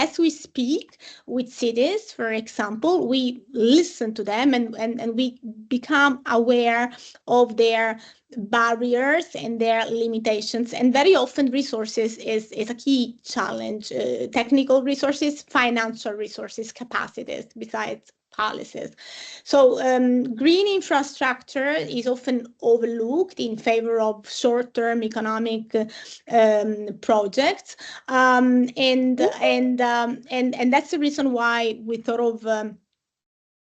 as we speak with cities, for example, we listen to them and we become aware of their barriers and their limitations. And very often resources is a key challenge, technical resources, financial resources, capacities, besides policies. So green infrastructure is often overlooked in favor of short-term economic projects, and that's the reason why we thought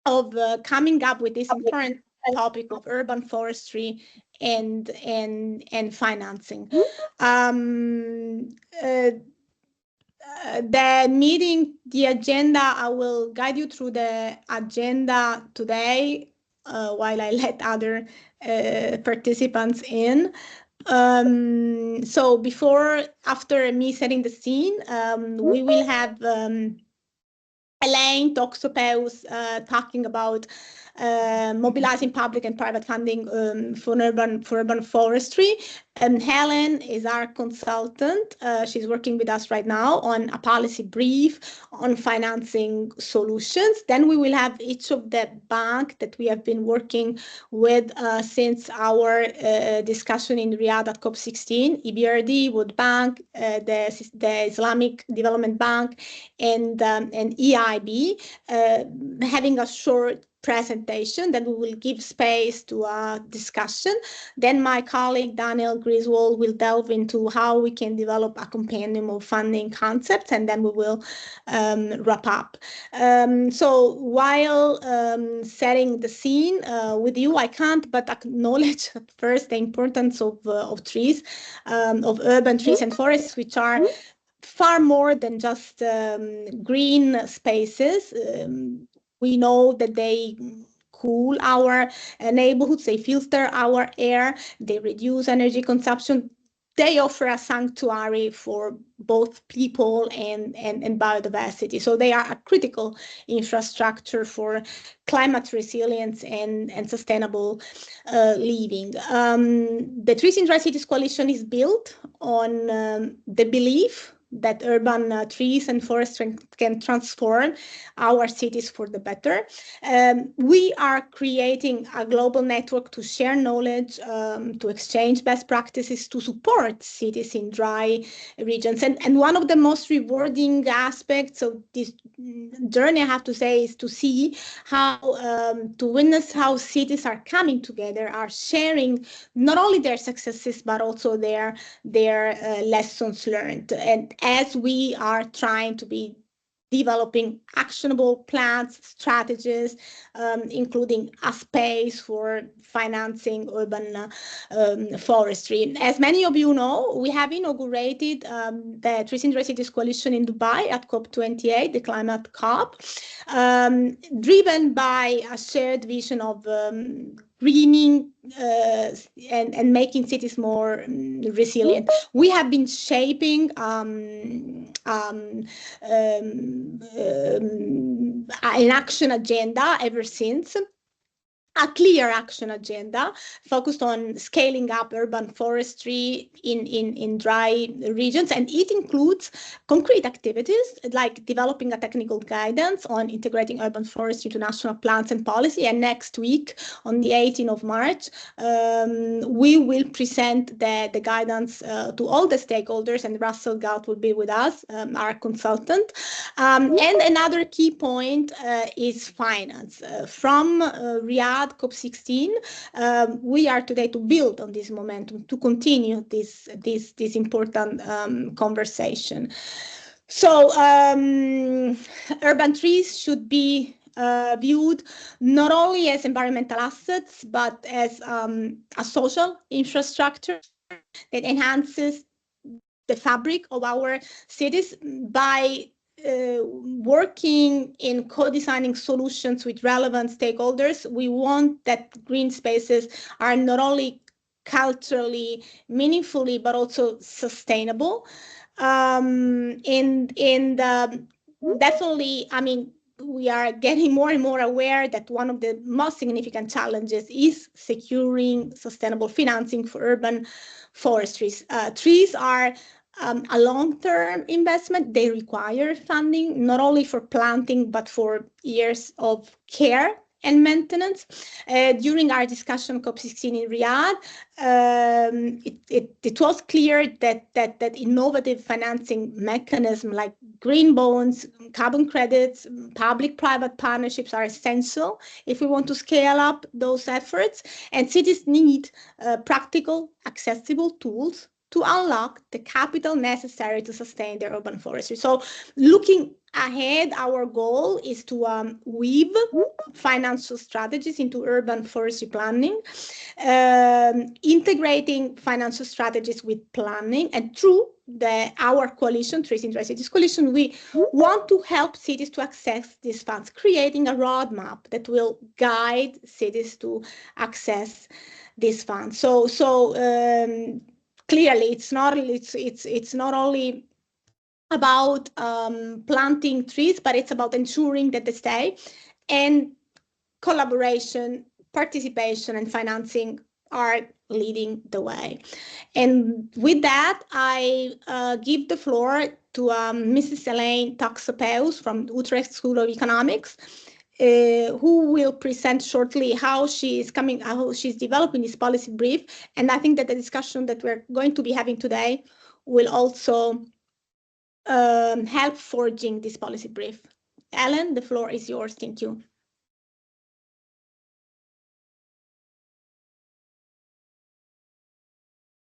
of coming up with this important topic of urban forestry and financing. The meeting, the agenda, I will guide you through the agenda today while I let other participants in. So after me setting the scene, we will have Elaine Toxopeus talking about mobilizing public and private funding for urban forestry. And Helen is our consultant. She's working with us right now on a policy brief on financing solutions. Then we will have each of the bank that we have been working with since our discussion in Riyadh at COP16, EBRD, World Bank, the Islamic Development Bank, and EIB, having a short presentation. Then we will give space to a discussion. Then my colleague Daniel Griswold will delve into how we can develop a compendium of funding concepts, and then we will wrap up. So while setting the scene with you, I can't but acknowledge at first the importance of trees, of urban trees and forests, which are far more than just green spaces. We know that they cool our neighborhoods, they filter our air, they reduce energy consumption. They offer a sanctuary for both people and biodiversity. So they are a critical infrastructure for climate resilience and sustainable living. The Trees in Dry Cities Coalition is built on the belief that urban trees and forests can transform our cities for the better. We are creating a global network to share knowledge, to exchange best practices, to support cities in dry regions. And one of the most rewarding aspects of this journey, I have to say, is to see how, to witness how cities are coming together, are sharing not only their successes, but also their lessons learned. And as we are trying to be developing actionable plans, strategies, including a space for financing urban forestry. As many of you know, we have inaugurated the Trees in Dry Cities Coalition in Dubai at COP28, the climate COP, driven by a shared vision of greening and making cities more resilient. We have been shaping an action agenda ever since. A clear action agenda focused on scaling up urban forestry in dry regions, and it includes concrete activities like developing a technical guidance on integrating urban forestry into national plans and policy. And next week, on the 18th of March, we will present the guidance to all the stakeholders, and Russell Gout will be with us, our consultant. And another key point is finance. From Riyadh COP16, we are today to build on this momentum, to continue this important conversation. So urban trees should be viewed not only as environmental assets, but as a social infrastructure that enhances the fabric of our cities by working in co-designing solutions with relevant stakeholders. We want that green spaces are not only culturally meaningfully, but also sustainable. Definitely, I mean, we are getting more and more aware that one of the most significant challenges is securing sustainable financing for urban forestries. Trees are a long-term investment. They require funding, not only for planting, but for years of care and maintenance. During our discussion COP16 in Riyadh, it was clear that innovative financing mechanism like green bonds, carbon credits, public-private partnerships are essential if we want to scale up those efforts. And cities need practical, accessible tools to unlock the capital necessary to sustain their urban forestry. So looking ahead, our goal is to weave financial strategies into urban forestry planning, integrating financial strategies with planning. And through our coalition, Trees Interested Cities Coalition, we want to help cities to access these funds, creating a roadmap that will guide cities to access these funds. So clearly, it's not only about planting trees, but it's about ensuring that they stay, and collaboration, participation, and financing are leading the way. And with that, I give the floor to Mrs. Elaine Taxopeus from Utrecht School of Economics, who will present shortly how she's developing this policy brief. And I think that the discussion that we're going to be having today will also help forging this policy brief. Ellen, the floor is yours. Thank you.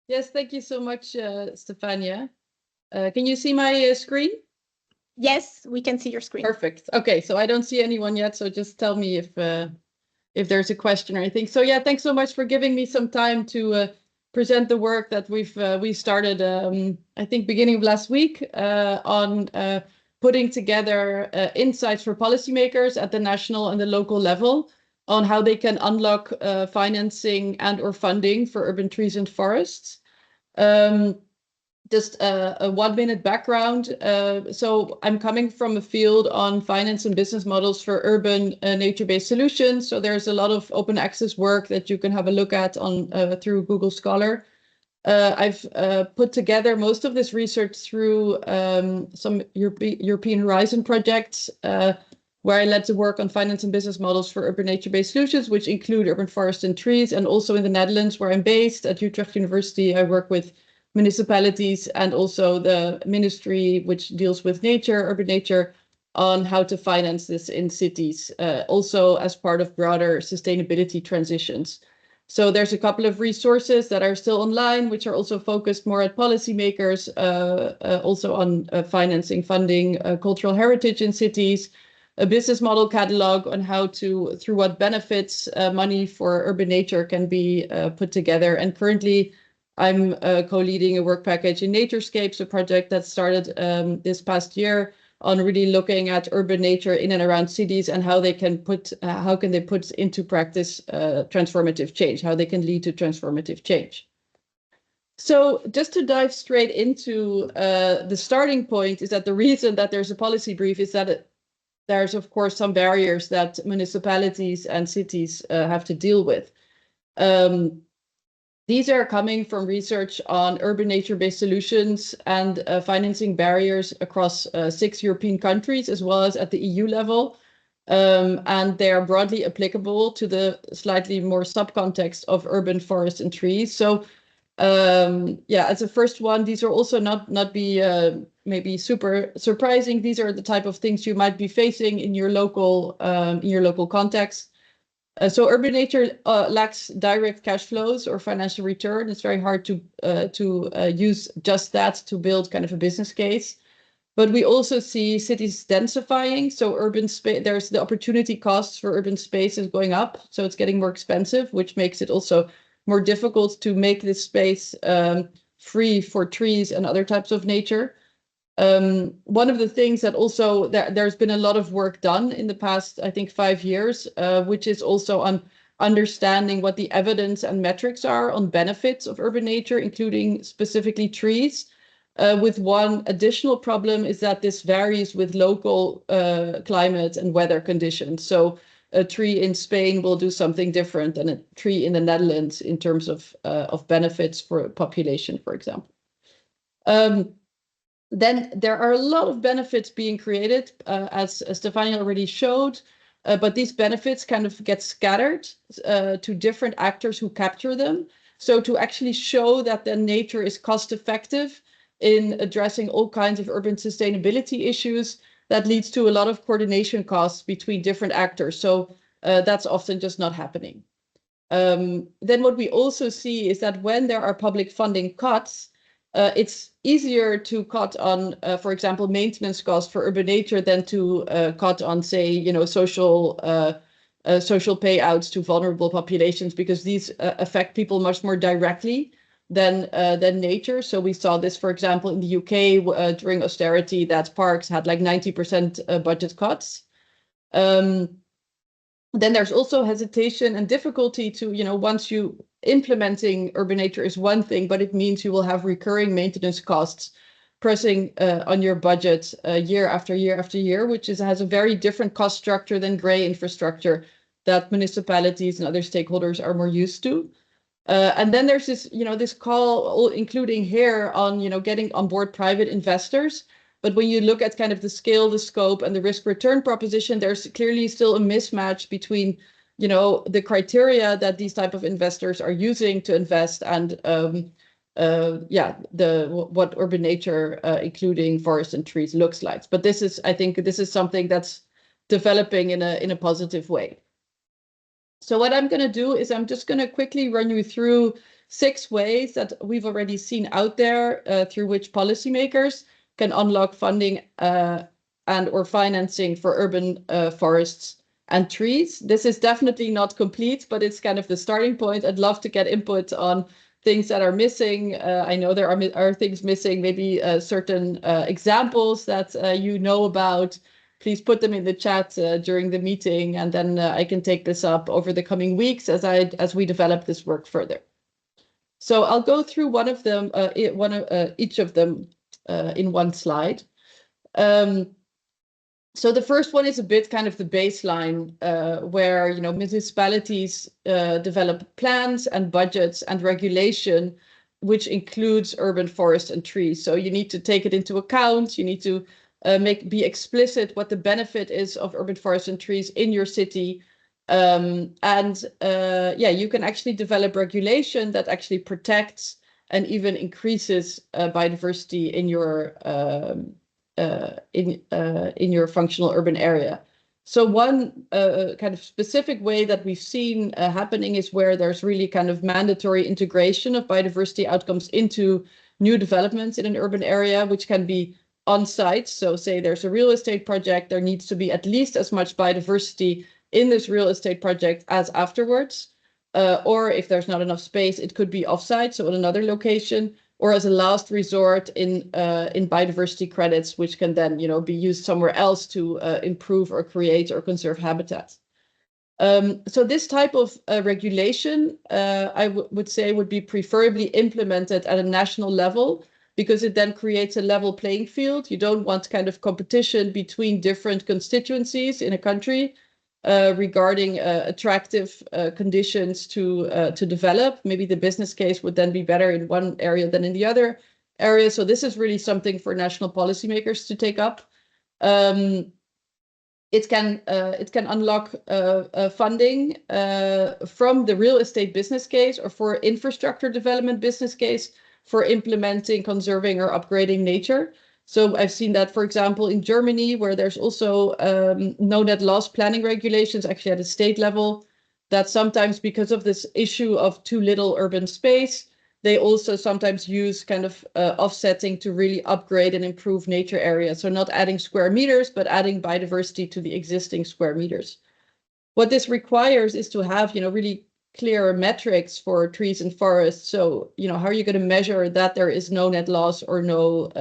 Yes, thank you so much, Stefania. Can you see my screen? Yes, we can see your screen. Perfect. Okay, so I don't see anyone yet, so just tell me if there's a question or anything. So yeah, thanks so much for giving me some time to present the work that we started, I think, beginning of last week on putting together insights for policymakers at the national and the local level on how they can unlock financing and or funding for urban trees and forests. Just a 1 minute background. So I'm coming from a field on finance and business models for urban nature-based solutions. So there's a lot of open access work that you can have a look at on through Google Scholar. I've put together most of this research through some European Horizon projects, where I led the work on finance and business models for urban nature-based solutions, which include urban forests and trees. And also in the Netherlands, where I'm based at Utrecht University, I work with municipalities and also the ministry which deals with nature, urban nature, on how to finance this in cities, also as part of broader sustainability transitions. So there's a couple of resources that are still online, which are also focused more at policymakers, also on financing, funding cultural heritage in cities, a business model catalog on how to, through what benefits money for urban nature can be put together. And currently, I'm co-leading a work package in Naturescapes, a project that started this past year on really looking at urban nature in and around cities and how they can put into practice transformative change, how they can lead to transformative change. So just to dive straight into the starting point is that the reason that there's a policy brief is that there's, of course, some barriers that municipalities and cities have to deal with. These are coming from research on urban nature-based solutions and financing barriers across 6 European countries, as well as at the EU level. And they are broadly applicable to the slightly more subcontext of urban forests and trees. So yeah, as a first one, these are also not maybe super surprising. These are the type of things you might be facing in your local context. So urban nature lacks direct cash flows or financial return. It's very hard to use just that to build kind of a business case. But we also see cities densifying. So urban space, there's the opportunity costs for urban space is going up. So it's getting more expensive, which makes it also more difficult to make this space free for trees and other types of nature. One of the things that also there's been a lot of work done in the past, I think, 5 years, which is also on understanding what the evidence and metrics are on benefits of urban nature, including specifically trees. With one additional problem is that this varies with local climate and weather conditions. So a tree in Spain will do something different than a tree in the Netherlands in terms of benefits for population, for example. Then there are a lot of benefits being created, as Stefania already showed, but these benefits kind of get scattered to different actors who capture them. So to actually show that the nature is cost effective in addressing all kinds of urban sustainability issues, that leads to a lot of coordination costs between different actors. So that's often just not happening. Then what we also see is that when there are public funding cuts, it's easier to cut on, for example, maintenance costs for urban nature than to cut on, say, social payouts to vulnerable populations, because these affect people much more directly than nature. So we saw this, for example, in the UK during austerity, that parks had like 90% budget cuts. Then there's also hesitation and difficulty to, once you implementing urban nature is one thing, but it means you will have recurring maintenance costs pressing on your budget year after year after year, which has a very different cost structure than gray infrastructure that municipalities and other stakeholders are more used to. And then there's this, this call, including here, on, getting on board private investors. But when you look at kind of the scale, the scope, and the risk return proposition, there's clearly still a mismatch between, the criteria that these type of investors are using to invest and, what urban nature, including forests and trees, looks like. But I think this is something that's developing in a positive way. So what I'm going to do is I'm just going to quickly run you through 6 ways that we've already seen out there through which policymakers can unlock funding and or financing for urban forests and trees. This is definitely not complete, but it's kind of the starting point. I'd love to get input on things that are missing. I know there are things missing, maybe certain examples that you know about. Please put them in the chat during the meeting, and then I can take this up over the coming weeks as we develop this work further. So I'll go through one of them, each of them in one slide. So the first one is a bit kind of the baseline where municipalities develop plans and budgets and regulation, which includes urban forests and trees. So you need to take it into account. You need to be explicit what the benefit is of urban forests and trees in your city. You can actually develop regulation that actually protects and even increases biodiversity in your functional urban area. So one kind of specific way that we've seen happening is where there's really kind of mandatory integration of biodiversity outcomes into new developments in an urban area, which can be on site. So say there's a real estate project, there needs to be at least as much biodiversity in this real estate project as afterwards. Or if there's not enough space, it could be offsite, so in another location, or as a last resort in biodiversity credits, which can then be used somewhere else to improve or create or conserve habitat. So this type of regulation, I would say, would be preferably implemented at a national level, because it then creates a level playing field. You don't want kind of competition between different constituencies in a country regarding attractive conditions to develop. Maybe the business case would then be better in one area than in the other area. So this is really something for national policymakers to take up. It can unlock funding from the real estate business case or for infrastructure development business case for implementing, conserving, or upgrading nature. So I've seen that, for example, in Germany, where there's also no net loss planning regulations, actually at a state level, that sometimes because of this issue of too little urban space, they also sometimes use kind of offsetting to really upgrade and improve nature areas. So not adding square meters, but adding biodiversity to the existing square meters. What this requires is to have, really clear metrics for trees and forests. So, how are you going to measure that there is no net loss or no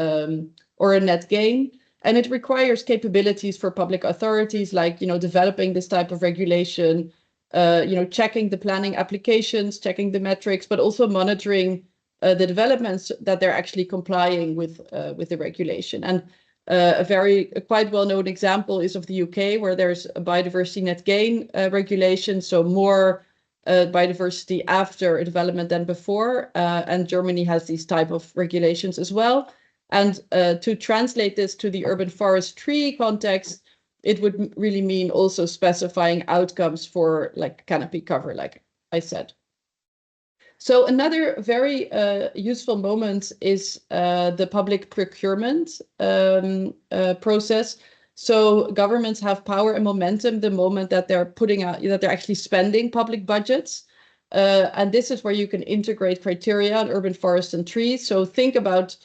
or a net gain? And it requires capabilities for public authorities, like developing this type of regulation, checking the planning applications, checking the metrics, but also monitoring the developments that they're actually complying with the regulation. And a quite well-known example is of the UK, where there's a biodiversity net gain regulation, so more biodiversity after a development than before. And Germany has these type of regulations as well. And to translate this to the urban forestry context, it would really mean also specifying outcomes for like canopy cover, like I said. So another very useful moment is the public procurement process. So governments have power and momentum the moment that they're putting out, that they're actually spending public budgets. And this is where you can integrate criteria on urban forests and trees. So think about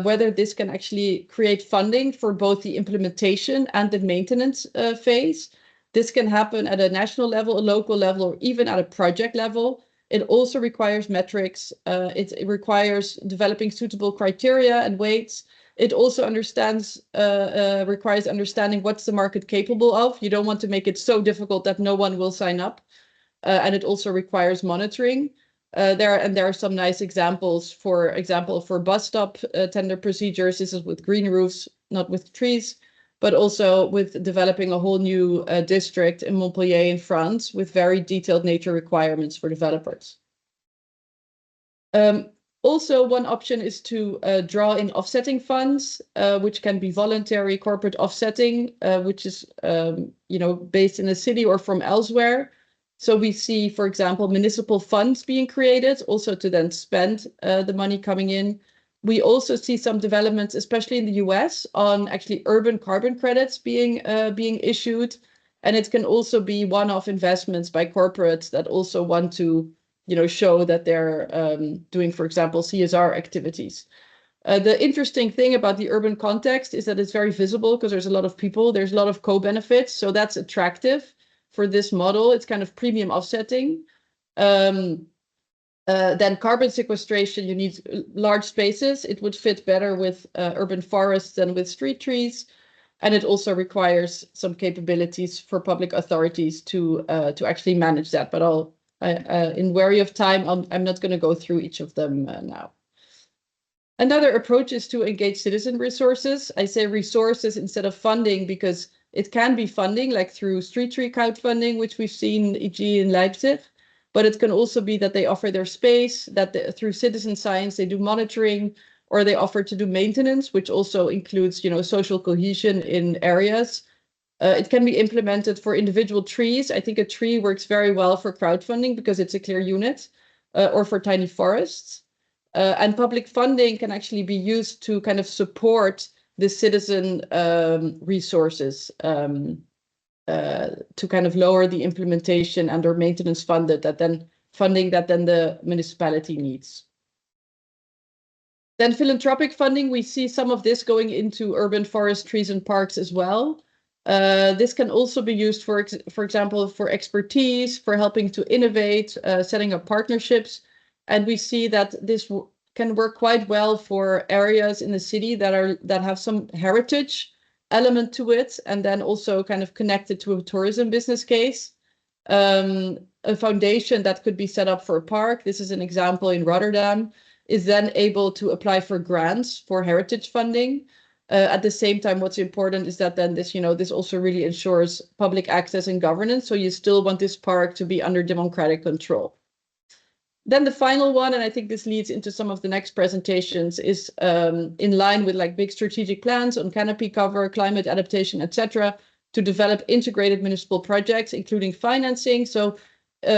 whether this can actually create funding for both the implementation and the maintenance phase. This can happen at a national level, a local level, or even at a project level. It also requires metrics. It requires developing suitable criteria and weights. It also requires understanding what's the market capable of. You don't want to make it so difficult that no one will sign up. And it also requires monitoring. There are some nice examples, for example, for bus stop tender procedures. This is with green roofs, not with trees, but also with developing a whole new district in Montpellier in France with very detailed nature requirements for developers. Also, one option is to draw in offsetting funds, which can be voluntary corporate offsetting, which is based in a city or from elsewhere. So we see, for example, municipal funds being created, also to then spend the money coming in. We also see some developments, especially in the US, on actually urban carbon credits being issued. And it can also be one-off investments by corporates that also want to show that they're doing, for example, CSR activities. The interesting thing about the urban context is that it's very visible because there's a lot of people, there's a lot of co-benefits. So that's attractive for this model. It's kind of premium offsetting. Then carbon sequestration, you need large spaces. It would fit better with urban forests than with street trees. And it also requires some capabilities for public authorities to actually manage that. But in wary of time, I'm not going to go through each of them now. Another approach is to engage citizen resources. I say resources instead of funding because it can be funding, like through street tree crowdfunding, which we've seen, e.g. in Leipzig. But it can also be that they offer their space, that through citizen science, they do monitoring, or they offer to do maintenance, which also includes, social cohesion in areas. It can be implemented for individual trees. I think a tree works very well for crowdfunding because it's a clear unit, or for tiny forests. And public funding can actually be used to kind of support the citizen resources to kind of lower the implementation and or maintenance funding that then the municipality needs. Then philanthropic funding, we see some of this going into urban forest, trees and parks as well. This can also be used for example, for expertise, for helping to innovate, setting up partnerships. And we see that this can work quite well for areas in the city that have some heritage element to it, and then also kind of connected to a tourism business case. A foundation that could be set up for a park, this is an example in Rotterdam, is then able to apply for grants for heritage funding. At the same time, what's important is that then this also really ensures public access and governance. So you still want this park to be under democratic control. Then the final one, and I think this leads into some of the next presentations, is in line with like big strategic plans on canopy cover, climate adaptation, etc., to develop integrated municipal projects, including financing. So,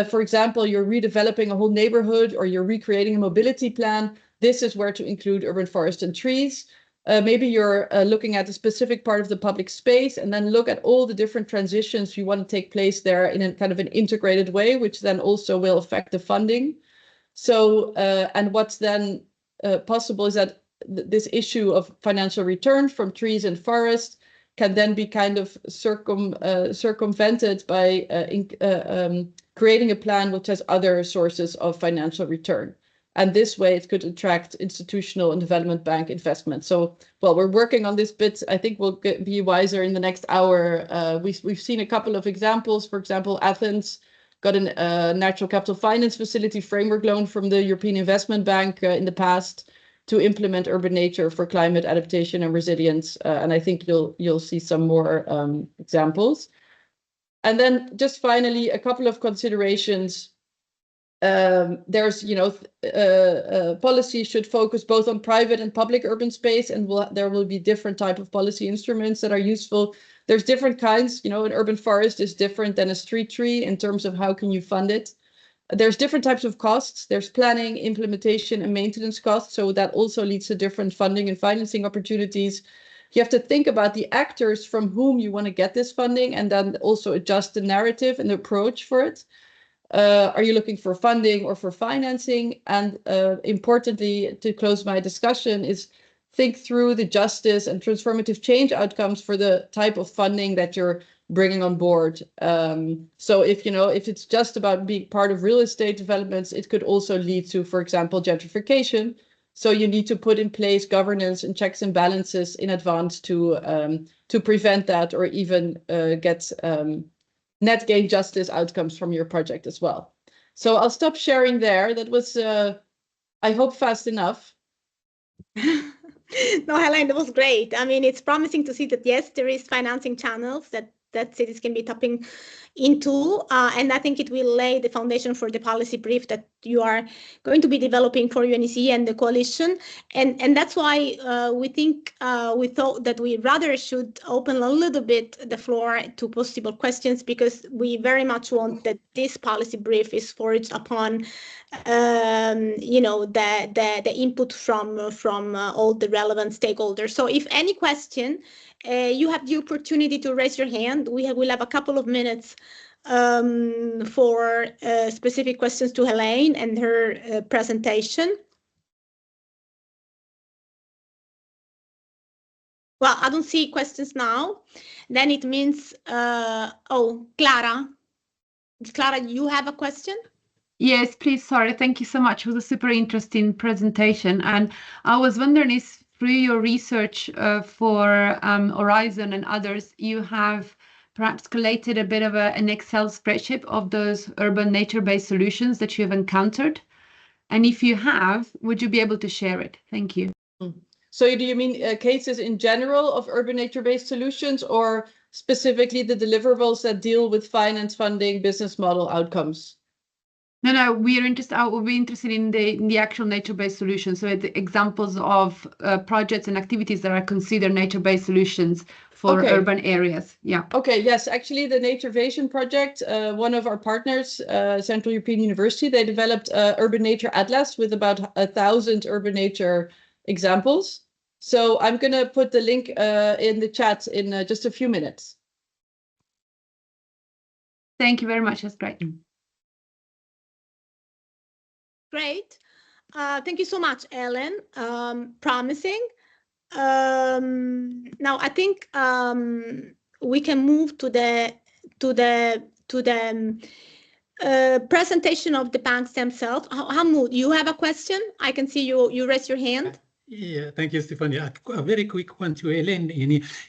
for example, you're redeveloping a whole neighborhood or you're recreating a mobility plan. This is where to include urban forest and trees. Maybe you're looking at a specific part of the public space and then look at all the different transitions you want to take place there in a kind of an integrated way, which then also will affect the funding. So, and what's then possible is that this issue of financial return from trees and forests can then be kind of circumvented by creating a plan which has other sources of financial return. And this way it could attract institutional and development bank investment. So, well, we're working on this bit. I think we'll be wiser in the next hour. We've seen a couple of examples. For example, Athens got a natural capital finance facility framework loan from the European Investment Bank in the past to implement urban nature for climate adaptation and resilience. And I think you'll see some more examples. And then just finally, a couple of considerations there's, policy should focus both on private and public urban space, and there will be different type of policy instruments that are useful. There's different kinds, an urban forest is different than a street tree in terms of how can you fund it. There's different types of costs. There's planning, implementation, and maintenance costs. So that also leads to different funding and financing opportunities. You have to think about the actors from whom you want to get this funding, and then also adjust the narrative and the approach for it. Are you looking for funding or for financing? And importantly, to close my discussion, is think through the justice and transformative change outcomes for the type of funding that you're bringing on board. So if it's just about being part of real estate developments, it could also lead to, for example, gentrification. So you need to put in place governance and checks and balances in advance to prevent that, or even get net gain justice outcomes from your project as well. So I'll stop sharing there. That was, I hope, fast enough. No, Helen, that was great. I mean, it's promising to see that, yes, there is financing channels that cities can be tapping into, and I think it will lay the foundation for the policy brief that you are going to be developing for UNEC and the coalition. And that's why we thought that we rather should open a little bit the floor to possible questions, because we very much want that this policy brief is forged upon the input from all the relevant stakeholders. So if any question, you have the opportunity to raise your hand. We'll have a couple of minutes for specific questions to Helene and her presentation. Well, I don't see questions now. Then it means, Clara. Clara, you have a question? Yes, please. Sorry. Thank you so much. It was a super interesting presentation. And I was wondering if through your research for Horizon and others, you have perhaps collated a bit of an Excel spreadsheet of those urban nature-based solutions that you have encountered. And if you have, would you be able to share it? Thank you. So do you mean cases in general of urban nature-based solutions, or specifically the deliverables that deal with finance, funding, business model outcomes? No, we're interested. I would be interested in the actual nature-based solutions. So the examples of projects and activities that are considered nature-based solutions for urban areas. Yeah. Okay. Yes, actually, the Naturevation project, one of our partners, Central European University, they developed Urban Nature Atlas with about 1,000 urban nature examples. So I'm going to put the link in the chat in just a few minutes. Thank you very much. That's great. Great. Thank you so much, Ellen. Promising. Now I think we can move to the presentation of the banks themselves. Hamoud, you have a question? I can see you raise your hand. Yeah, thank you, Stephanie. A very quick one to Ellen.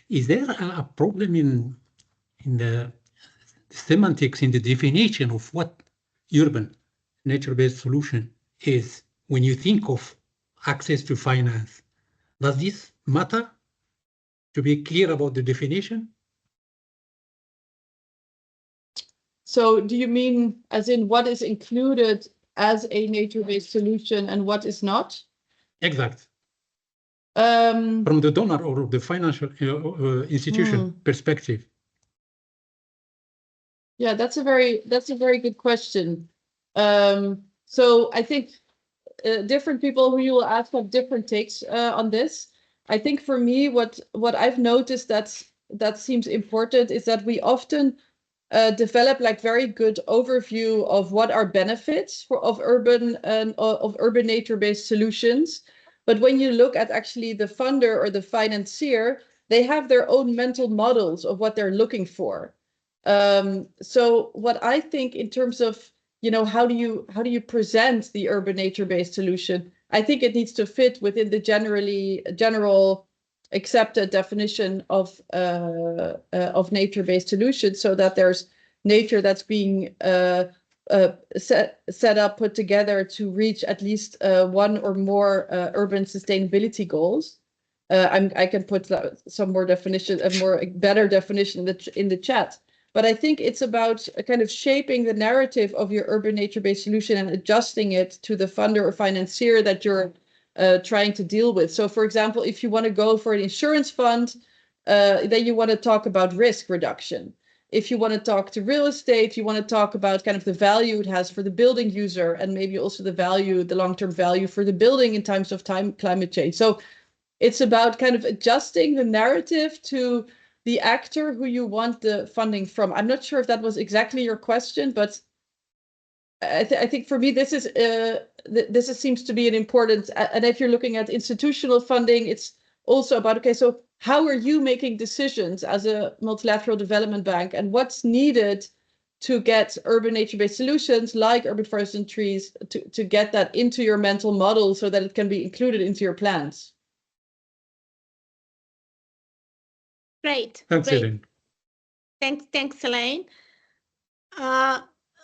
Is there a problem in the semantics, in the definition of what urban nature-based solution is when you think of access to finance? Does this matter to be clear about the definition? So do you mean as in what is included as a nature-based solution and what is not? Exact. From the donor or the financial institution perspective. Yeah, that's a very good question. So I think different people who you will ask have different takes on this. I think for me, what I've noticed that seems important is that we often develop like very good overview of what are benefits of urban nature-based solutions. But when you look at actually the funder or the financier, they have their own mental models of what they're looking for. So what I think in terms of, how do you present the urban nature-based solution? I think it needs to fit within the general accepted definition of nature-based solutions, so that there's nature that's being set up, put together to reach at least one or more urban sustainability goals. I can put some more definition, better definition in the chat. But I think it's about kind of shaping the narrative of your urban nature-based solution and adjusting it to the funder or financier that you're trying to deal with. So, for example, if you want to go for an insurance fund, then you want to talk about risk reduction. If you want to talk to real estate, you want to talk about kind of the value it has for the building user, and maybe also the long-term value for the building in times of climate change. So it's about kind of adjusting the narrative to the actor who you want the funding from. I'm not sure if that was exactly your question, but I think for me, this seems to be an important, and if you're looking at institutional funding, it's also about, okay, so how are you making decisions as a multilateral development bank, and what's needed to get urban nature-based solutions like urban forests and trees to get that into your mental model so that it can be included into your plans? Great. Thanks, Great. Elaine. Thanks, Elaine.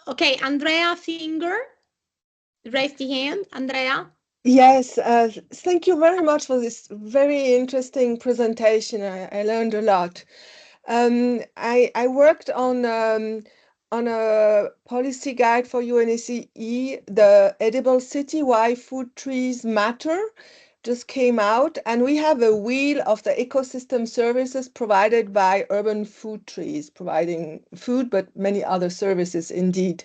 Okay, Andrea Finger, raise the hand. Andrea. Yes, thank you very much for this very interesting presentation. I learned a lot. I worked on a policy guide for UNECE, the Edible City, Why Food Trees Matter, just came out, and we have a wheel of the ecosystem services provided by urban food trees, providing food, but many other services indeed.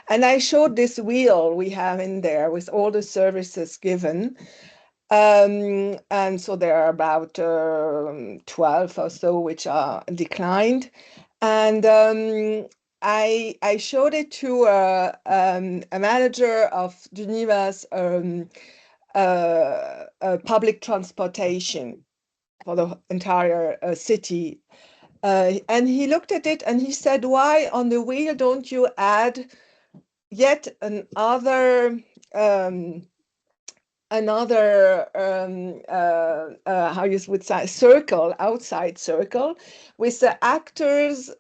And I showed this wheel we have in there with all the services given. And so there are about 12 or so which are declined. And I showed it to a manager of Geneva's public transportation for the entire city. And he looked at it and he said, why on the wheel don't you add yet another how you would say circle, outside circle, with the actors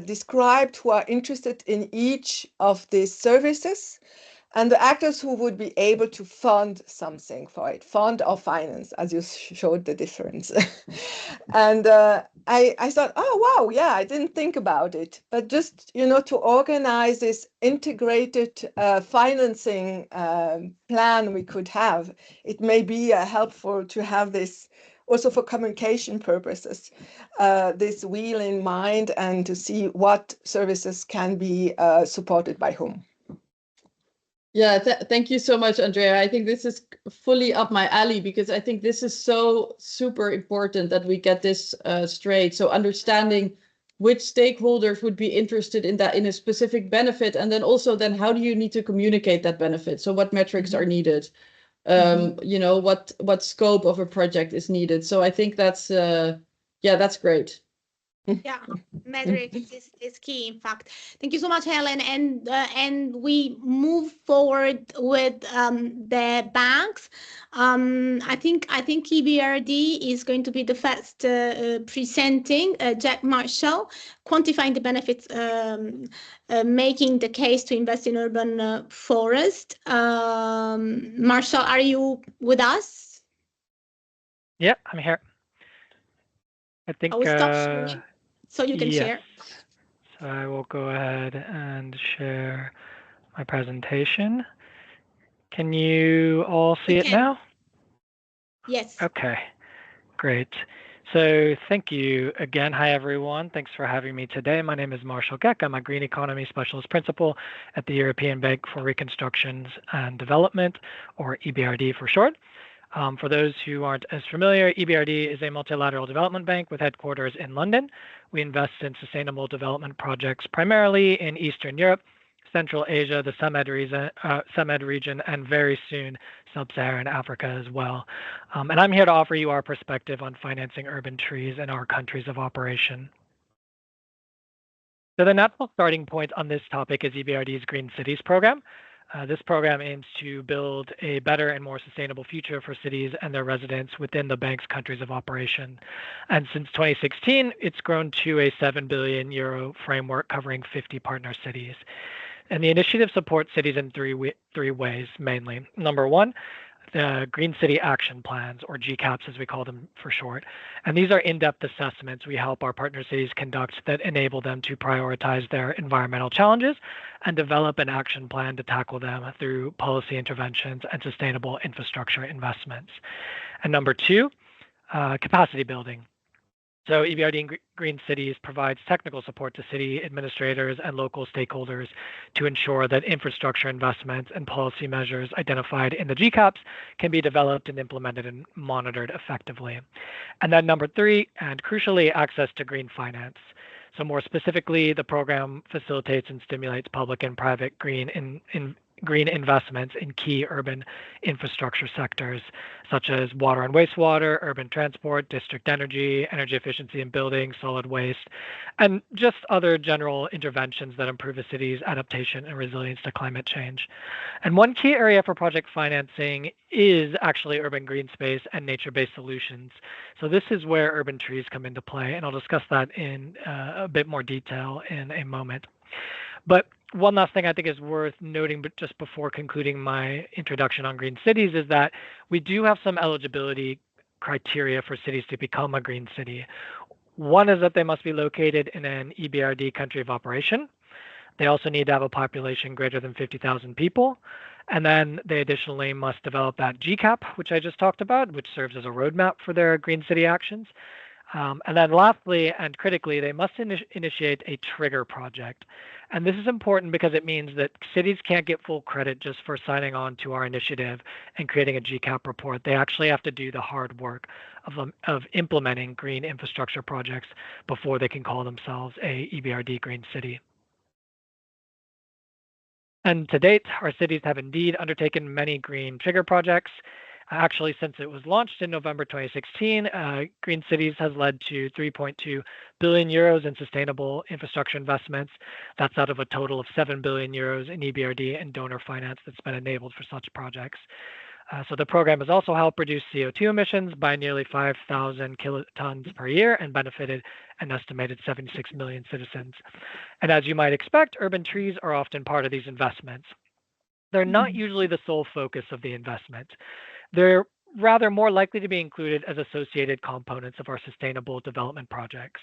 described who are interested in each of these services, and the actors who would be able to fund something for it, fund or finance, as you showed the difference. And I thought, oh, wow, yeah, I didn't think about it. But just, to organize this integrated financing plan we could have, it may be helpful to have this also for communication purposes, this wheel in mind, and to see what services can be supported by whom. Yeah, thank you so much, Andrea. I think this is fully up my alley, because I think this is so super important that we get this straight. So understanding which stakeholders would be interested in that, in a specific benefit, and then also how do you need to communicate that benefit? So what metrics are needed? What scope of a project is needed? So I think that's that's great. Yeah, metrics is key, in fact. Thank you so much, Helen. And we move forward with the banks. I think EBRD is going to be the first presenting. Jack Marshall, quantifying the benefits, making the case to invest in urban forest. Marshall, are you with us? Yeah, I'm here. I think I will stop sharing so you can share. So I will go ahead and share my presentation. Can you all see it now? Yes. Okay, great. So thank you again. Hi, everyone. Thanks for having me today. My name is Marshall Geck. I'm a Green Economy Specialist Principal at the European Bank for Reconstruction and Development, or EBRD for short. For those who aren't as familiar, EBRD is a multilateral development bank with headquarters in London. We invest in sustainable development projects primarily in Eastern Europe, Central Asia, the SAMED region, and very soon Sub-Saharan Africa as well. And I'm here to offer you our perspective on financing urban trees in our countries of operation. So the natural starting point on this topic is EBRD's Green Cities program. This program aims to build a better and more sustainable future for cities and their residents within the bank's countries of operation. And since 2016, it's grown to a €7 billion framework covering 50 partner cities. And the initiative supports cities in three ways, mainly. Number one, the Green City Action Plans, or GCAPs as we call them for short. And these are in-depth assessments we help our partner cities conduct that enable them to prioritize their environmental challenges and develop an action plan to tackle them through policy interventions and sustainable infrastructure investments. And number two, capacity building. So EBRD in Green Cities provides technical support to city administrators and local stakeholders to ensure that infrastructure investments and policy measures identified in the GCAPs can be developed and implemented and monitored effectively. And then number three, and crucially, access to green finance. So more specifically, the program facilitates and stimulates public and private green investments in key urban infrastructure sectors, such as water and wastewater, urban transport, district energy, energy efficiency in buildings, solid waste, and just other general interventions that improve a city's adaptation and resilience to climate change. And one key area for project financing is actually urban green space and nature-based solutions. So this is where urban trees come into play, and I'll discuss that in a bit more detail in a moment. But one last thing I think is worth noting, but just before concluding my introduction on green cities, is that we do have some eligibility criteria for cities to become a green city. One is that they must be located in an EBRD country of operation. They also need to have a population greater than 50,000 people. And then they additionally must develop that GCAP, which I just talked about, which serves as a roadmap for their green city actions. And then lastly, and critically, they must initiate a trigger project. And this is important because it means that cities can't get full credit just for signing on to our initiative and creating a GCAP report. They actually have to do the hard work of implementing green infrastructure projects before they can call themselves a EBRD green city. And to date, our cities have indeed undertaken many green trigger projects. Actually, since it was launched in November 2016, Green Cities has led to 3.2 billion euros in sustainable infrastructure investments. That's out of a total of 7 billion euros in EBRD and donor finance that's been enabled for such projects. So the program has also helped reduce CO2 emissions by nearly 5,000 kilotons per year and benefited an estimated 76 million citizens. And as you might expect, urban trees are often part of these investments. They're not usually the sole focus of the investment. They're rather more likely to be included as associated components of our sustainable development projects.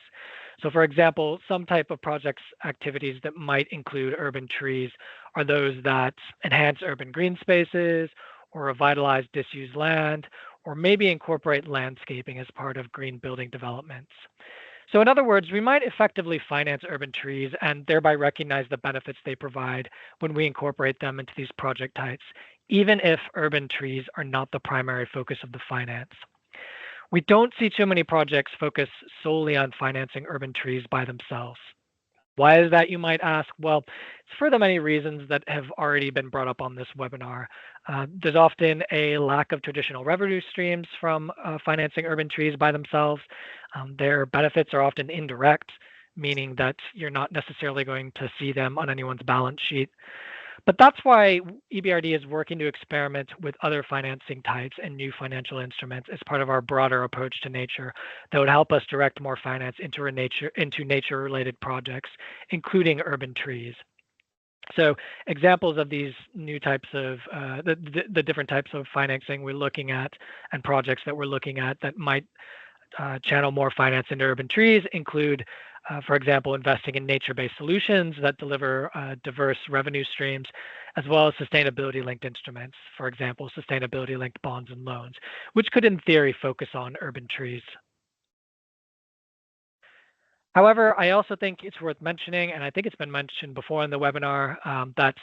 So for example, some type of projects activities that might include urban trees are those that enhance urban green spaces or revitalize disused land, or maybe incorporate landscaping as part of green building developments. So in other words, we might effectively finance urban trees and thereby recognize the benefits they provide when we incorporate them into these project types, even if urban trees are not the primary focus of the finance. We don't see too many projects focus solely on financing urban trees by themselves. Why is that, you might ask? Well, it's for the many reasons that have already been brought up on this webinar. There's often a lack of traditional revenue streams from financing urban trees by themselves. Their benefits are often indirect, meaning that you're not necessarily going to see them on anyone's balance sheet. But that's why EBRD is working to experiment with other financing types and new financial instruments as part of our broader approach to nature that would help us direct more finance into nature-related projects, including urban trees. So examples of these new types of, the different types of financing we're looking at and projects that we're looking at that might channel more finance into urban trees include, for example, investing in nature-based solutions that deliver diverse revenue streams, as well as sustainability-linked instruments, for example, sustainability-linked bonds and loans, which could in theory focus on urban trees. However, I also think it's worth mentioning, and I think it's been mentioned before in the webinar, that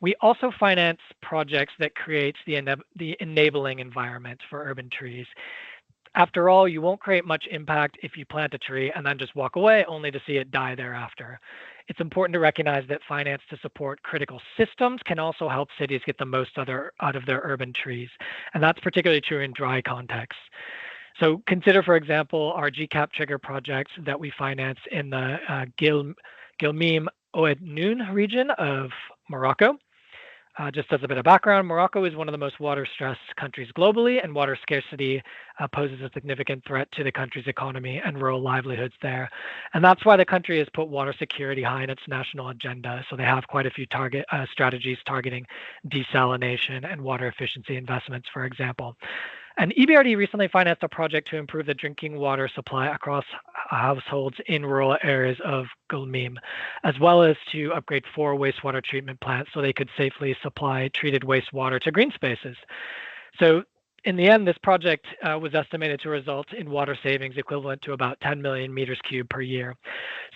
we also finance projects that create the enabling environment for urban trees. After all, you won't create much impact if you plant a tree and then just walk away only to see it die thereafter. It's important to recognize that finance to support critical systems can also help cities get the most out of their urban trees. And that's particularly true in dry contexts. So consider, for example, our GCAP trigger projects that we finance in the Gilmim Oued Noun region of Morocco. Just as a bit of background, Morocco is one of the most water-stressed countries globally, and water scarcity poses a significant threat to the country's economy and rural livelihoods there. And that's why the country has put water security high in its national agenda. So they have quite a few strategies targeting desalination and water efficiency investments, for example. And EBRD recently financed a project to improve the drinking water supply across households in rural areas of Gulmim, as well as to upgrade 4 wastewater treatment plants so they could safely supply treated wastewater to green spaces. So in the end, this project was estimated to result in water savings equivalent to about 10 million meters cubed per year.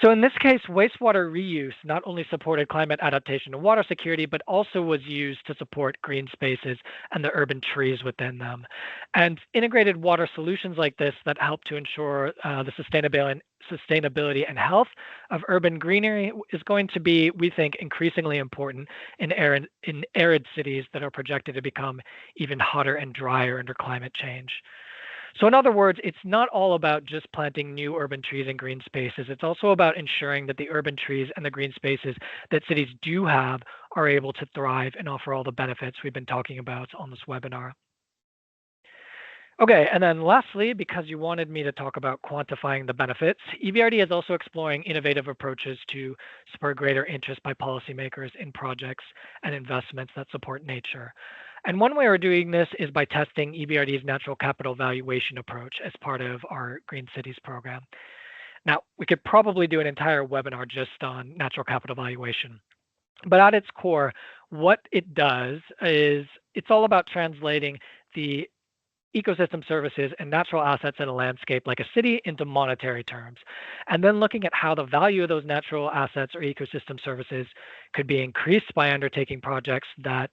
So in this case, wastewater reuse not only supported climate adaptation and water security, but also was used to support green spaces and the urban trees within them. And integrated water solutions like this that help to ensure the sustainability and health of urban greenery is going to be, we think, increasingly important in arid cities that are projected to become even hotter and drier under climate change. So in other words, it's not all about just planting new urban trees and green spaces. It's also about ensuring that the urban trees and the green spaces that cities do have are able to thrive and offer all the benefits we've been talking about on this webinar. Okay, and then lastly, because you wanted me to talk about quantifying the benefits, EBRD is also exploring innovative approaches to spur greater interest by policymakers in projects and investments that support nature. And one way we're doing this is by testing EBRD's natural capital valuation approach as part of our Green Cities program. Now, we could probably do an entire webinar just on natural capital valuation. But at its core, what it does is it's all about translating the ecosystem services and natural assets in a landscape like a city into monetary terms, and then looking at how the value of those natural assets or ecosystem services could be increased by undertaking projects that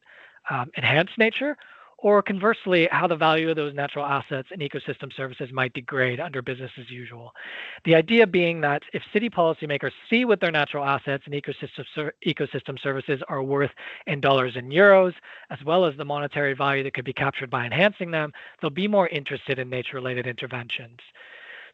enhance nature, or conversely, how the value of those natural assets and ecosystem services might degrade under business as usual. The idea being that if city policymakers see what their natural assets and ecosystem services are worth in dollars and euros, as well as the monetary value that could be captured by enhancing them, they'll be more interested in nature-related interventions.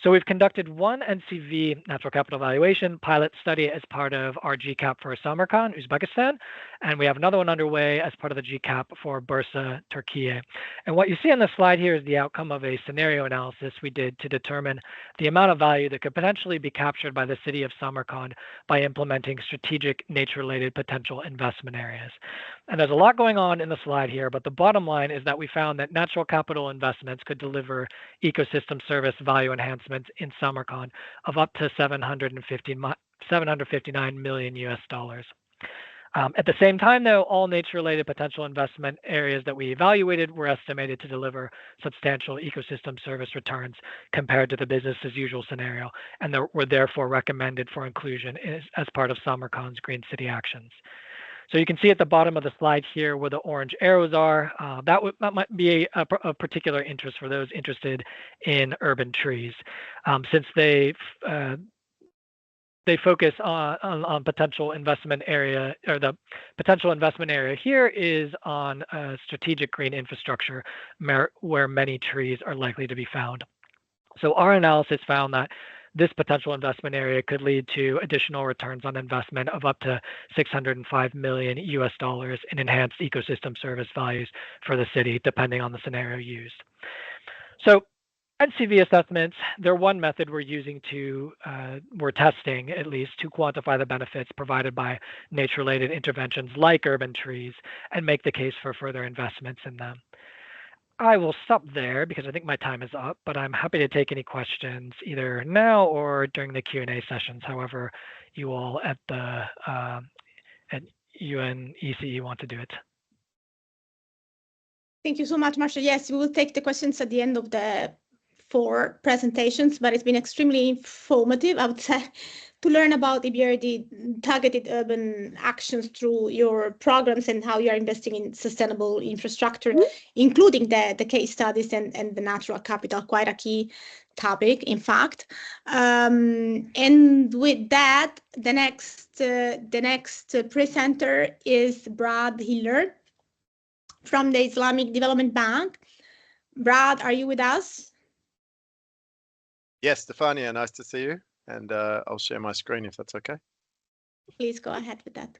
So we've conducted one NCV natural capital valuation pilot study as part of our GCAP for Samarkand, Uzbekistan, and we have another one underway as part of the GCAP for Bursa, Turkey. And what you see on the slide here is the outcome of a scenario analysis we did to determine the amount of value that could potentially be captured by the city of Samarkand by implementing strategic nature-related potential investment areas. And there's a lot going on in the slide here, but the bottom line is that we found that natural capital investments could deliver ecosystem service value enhancements in Samarkand of up to 759 million US dollars. At the same time, though, all nature-related potential investment areas that we evaluated were estimated to deliver substantial ecosystem service returns compared to the business-as-usual scenario, and were therefore recommended for inclusion as part of Samarkand's Green City Actions. So you can see at the bottom of the slide here where the orange arrows are. That might be of particular interest for those interested in urban trees, since they focus on potential investment area, or the potential investment area here is on strategic green infrastructure where many trees are likely to be found. So our analysis found that this potential investment area could lead to additional returns on investment of up to 605 million US dollars in enhanced ecosystem service values for the city, depending on the scenario used. So NCV assessments, they're one method we're using we're testing at least to quantify the benefits provided by nature-related interventions like urban trees and make the case for further investments in them. I will stop there because I think my time is up, but I'm happy to take any questions either now or during the Q&A sessions, however you all at UNECE want to do it. Thank you so much, Marshall. Yes, we will take the questions at the end of the 4 presentations, but it's been extremely informative, I would say, to learn about EBRD targeted urban actions through your programs and how you are investing in sustainable infrastructure, including the case studies and the natural capital, quite a key topic, in fact. And with that, the next presenter is Brad Hiller from the Islamic Development Bank. Brad, are you with us? Yes, Stefania, nice to see you. And I'll share my screen if that's okay. Please go ahead with that.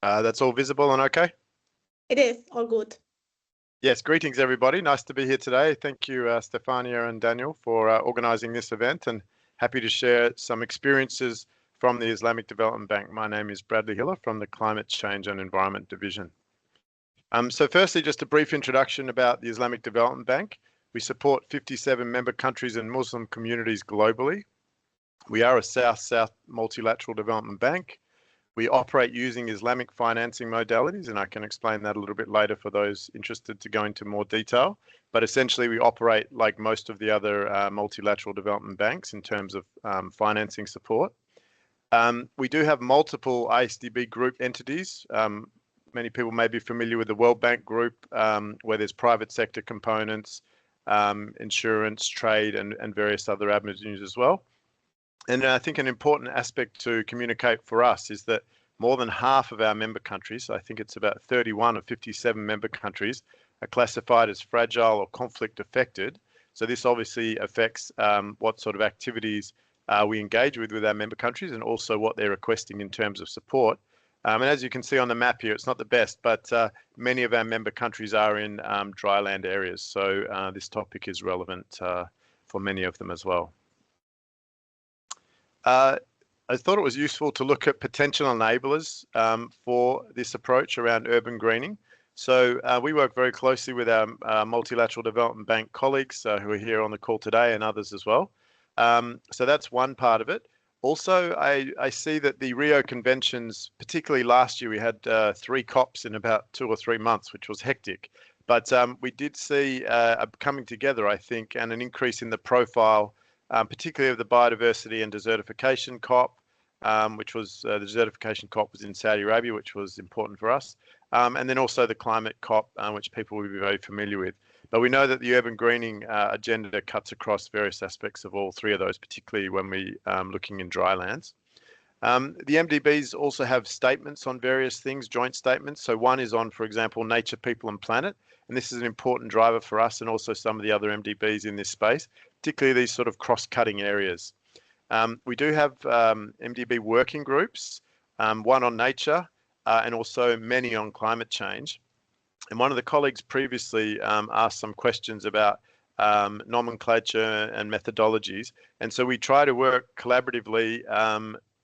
That's all visible and okay? It is all good. Yes, greetings everybody. Nice to be here today. Thank you, Stefania and Daniel, for organising this event, and happy to share some experiences from the Islamic Development Bank. My name is Bradley Hiller from the Climate Change and Environment Division. So firstly, just a brief introduction about the Islamic Development Bank. We support 57 member countries and Muslim communities globally. We are a South-South multilateral development bank. We operate using Islamic financing modalities, and I can explain that a little bit later for those interested to go into more detail. But essentially, we operate like most of the other multilateral development banks in terms of financing support. We do have multiple ISDB group entities. Many people may be familiar with the World Bank Group, where there's private sector components, insurance, trade, and various other avenues as well. And I think an important aspect to communicate for us is that more than half of our member countries, I think it's about 31 of 57 member countries, are classified as fragile or conflict affected. So this obviously affects what sort of activities we engage with our member countries, and also what they're requesting in terms of support. And as you can see on the map here, it's not the best, but many of our member countries are in dryland areas. So this topic is relevant for many of them as well. I thought it was useful to look at potential enablers for this approach around urban greening. So we work very closely with our multilateral development bank colleagues who are here on the call today, and others as well. So that's one part of it. Also, I see that the Rio conventions, particularly last year, we had 3 COPs in about 2 or 3 months, which was hectic. But we did see a coming together, I think, and an increase in the profile, particularly of the biodiversity and desertification COP, which was the desertification COP was in Saudi Arabia, which was important for us. And then also the climate COP, which people will be very familiar with. But we know that the urban greening agenda cuts across various aspects of all 3 of those, particularly when we looking in drylands. The MDBs also have statements on various things, joint statements. So one is on, for example, nature, people and planet. And this is an important driver for us and also some of the other MDBs in this space, particularly these sort of cross-cutting areas. We do have MDB working groups, one on nature and also many on climate change. And one of the colleagues previously asked some questions about nomenclature and methodologies. And so we try to work collaboratively,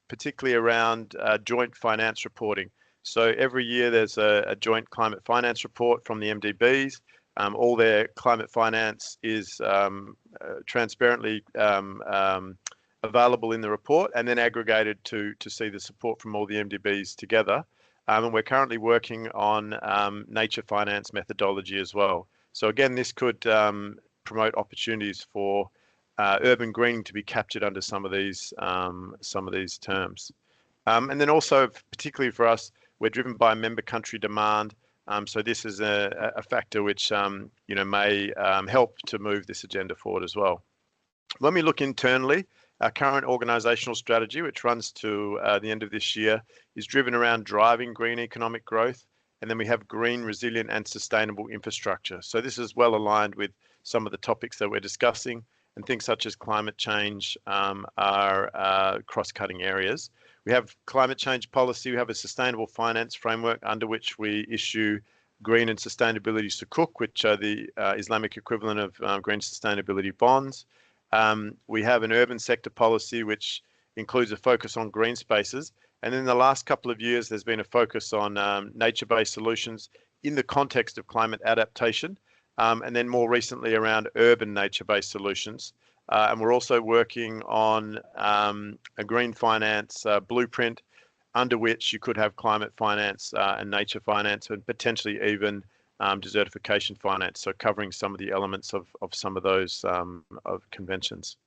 particularly around joint finance reporting. So every year there's a joint climate finance report from the MDBs. All their climate finance is transparently available in the report, and then aggregated to see the support from all the MDBs together. And we're currently working on nature finance methodology as well. So again, this could promote opportunities for urban greening to be captured under some of these terms. And then also, particularly for us, we're driven by member country demand. So this is a factor which may help to move this agenda forward as well. When we look internally, our current organisational strategy, which runs to the end of this year, is driven around driving green economic growth. And then we have green, resilient and sustainable infrastructure. So this is well aligned with some of the topics that we're discussing, and things such as climate change are cross-cutting areas. We have climate change policy. We have a sustainable finance framework under which we issue green and sustainability sukuk, which are the Islamic equivalent of green sustainability bonds. We have an urban sector policy, which includes a focus on green spaces. And in the last couple of years, there's been a focus on nature-based solutions in the context of climate adaptation, and then more recently around urban nature-based solutions. And we're also working on a green finance blueprint under which you could have climate finance and nature finance, and potentially even desertification finance, so covering some of the elements of some of those of conventions.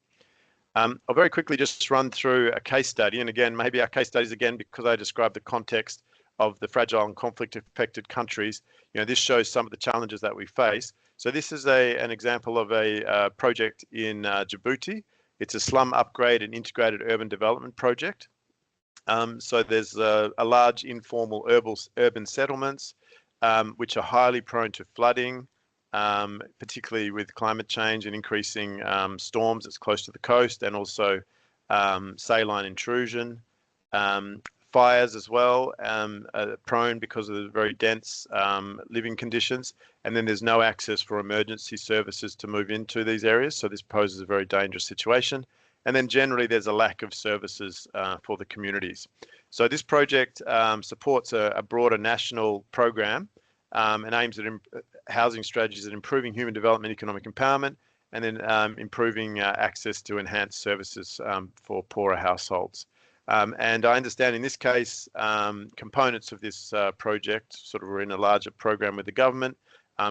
I'll very quickly just run through a case study, and again, maybe our case studies again, because I described the context of the fragile and conflict-affected countries. This shows some of the challenges that we face. So this is an example of a project in Djibouti. It's a slum upgrade and integrated urban development project. So there's a large informal urban settlements, which are highly prone to flooding, particularly with climate change and increasing storms. It's close to the coast, and also saline intrusion. fires as well, prone because of the very dense living conditions. And then there's no access for emergency services to move into these areas. So this poses a very dangerous situation. And then generally there's a lack of services for the communities. So this project supports a broader national program and aims at housing strategies at improving human development, economic empowerment, and then improving access to enhanced services for poorer households. And I understand in this case, components of this project sort of were in a larger program with the government.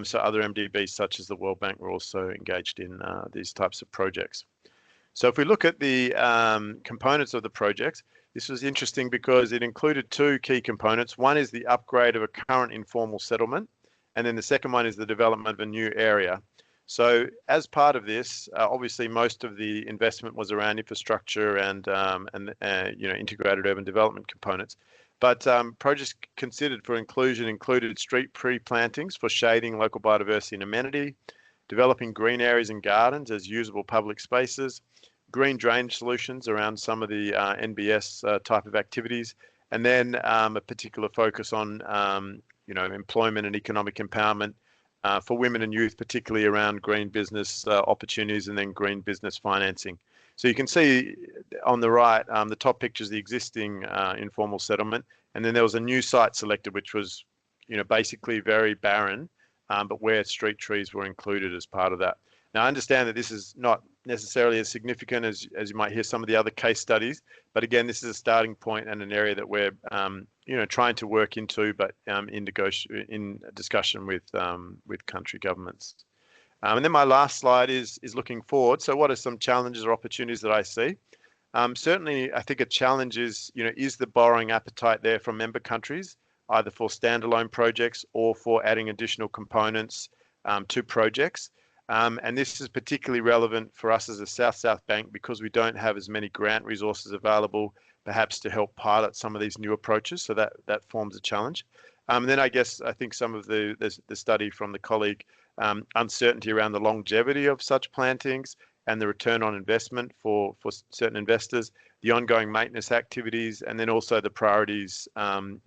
So other MDBs such as the World Bank were also engaged in these types of projects. So if we look at the components of the project, this was interesting because it included two key components. One is the upgrade of a current informal settlement, and then the second one is the development of a new area. So as part of this, obviously most of the investment was around infrastructure and integrated urban development components. But projects considered for inclusion included street tree plantings for shading, local biodiversity and amenity, developing green areas and gardens as usable public spaces, green drainage solutions around some of the NBS type of activities, and then a particular focus on employment and economic empowerment for women and youth, particularly around green business opportunities and then green business financing. So you can see on the right, the top picture is the existing informal settlement, and then there was a new site selected, which was basically very barren, but where street trees were included as part of that. Now, I understand that this is not necessarily as significant as you might hear some of the other case studies, but again, this is a starting point and an area that we're trying to work into, but in discussion with country governments. And then my last slide is looking forward. So, what are some challenges or opportunities that I see? Certainly, I think a challenge is the borrowing appetite there from member countries, either for standalone projects or for adding additional components to projects. And this is particularly relevant for us as a South-South bank because we don't have as many grant resources available, perhaps to help pilot some of these new approaches. So that forms a challenge. And then I think some of the study from the colleague, uncertainty around the longevity of such plantings and the return on investment for certain investors, the ongoing maintenance activities, and then also the priorities, of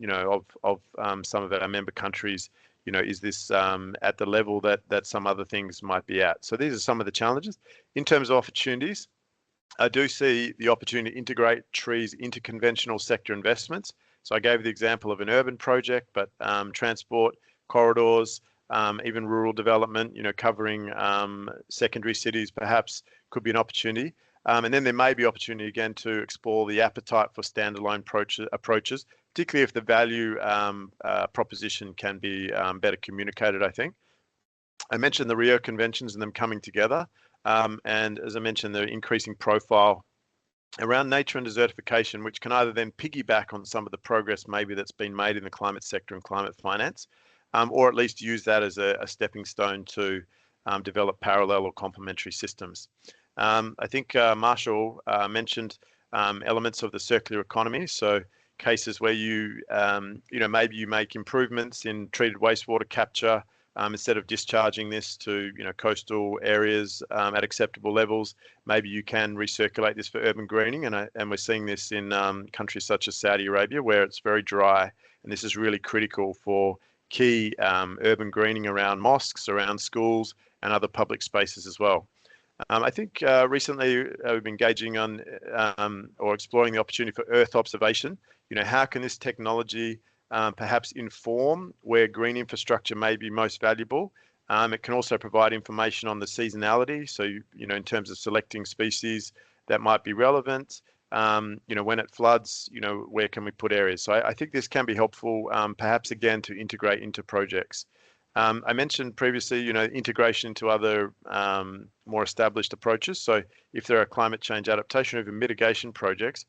some of our member countries. Is this at the level that some other things might be at? So these are some of the challenges. In terms of opportunities, I do see the opportunity to integrate trees into conventional sector investments. So I gave the example of an urban project, but transport, corridors, even rural development, covering secondary cities perhaps could be an opportunity. And then there may be opportunity again to explore the appetite for standalone approaches, particularly if the value proposition can be better communicated, I think. I mentioned the Rio Conventions and them coming together. And as I mentioned, the increasing profile around nature and desertification, which can either then piggyback on some of the progress maybe that's been made in the climate sector and climate finance, or at least use that as a stepping stone to develop parallel or complementary systems. I think Marshall mentioned elements of the circular economy. So cases where maybe you make improvements in treated wastewater capture instead of discharging this to coastal areas at acceptable levels. Maybe you can recirculate this for urban greening, and we're seeing this in countries such as Saudi Arabia where it's very dry, and this is really critical for key urban greening around mosques, around schools, and other public spaces as well. I think recently we've been engaging on or exploring the opportunity for Earth observation. How can this technology perhaps inform where green infrastructure may be most valuable? It can also provide information on the seasonality. So, in terms of selecting species that might be relevant, when it floods, where can we put areas? So I think this can be helpful, perhaps again, to integrate into projects. I mentioned previously, integration into other more established approaches. So if there are climate change adaptation or even mitigation projects,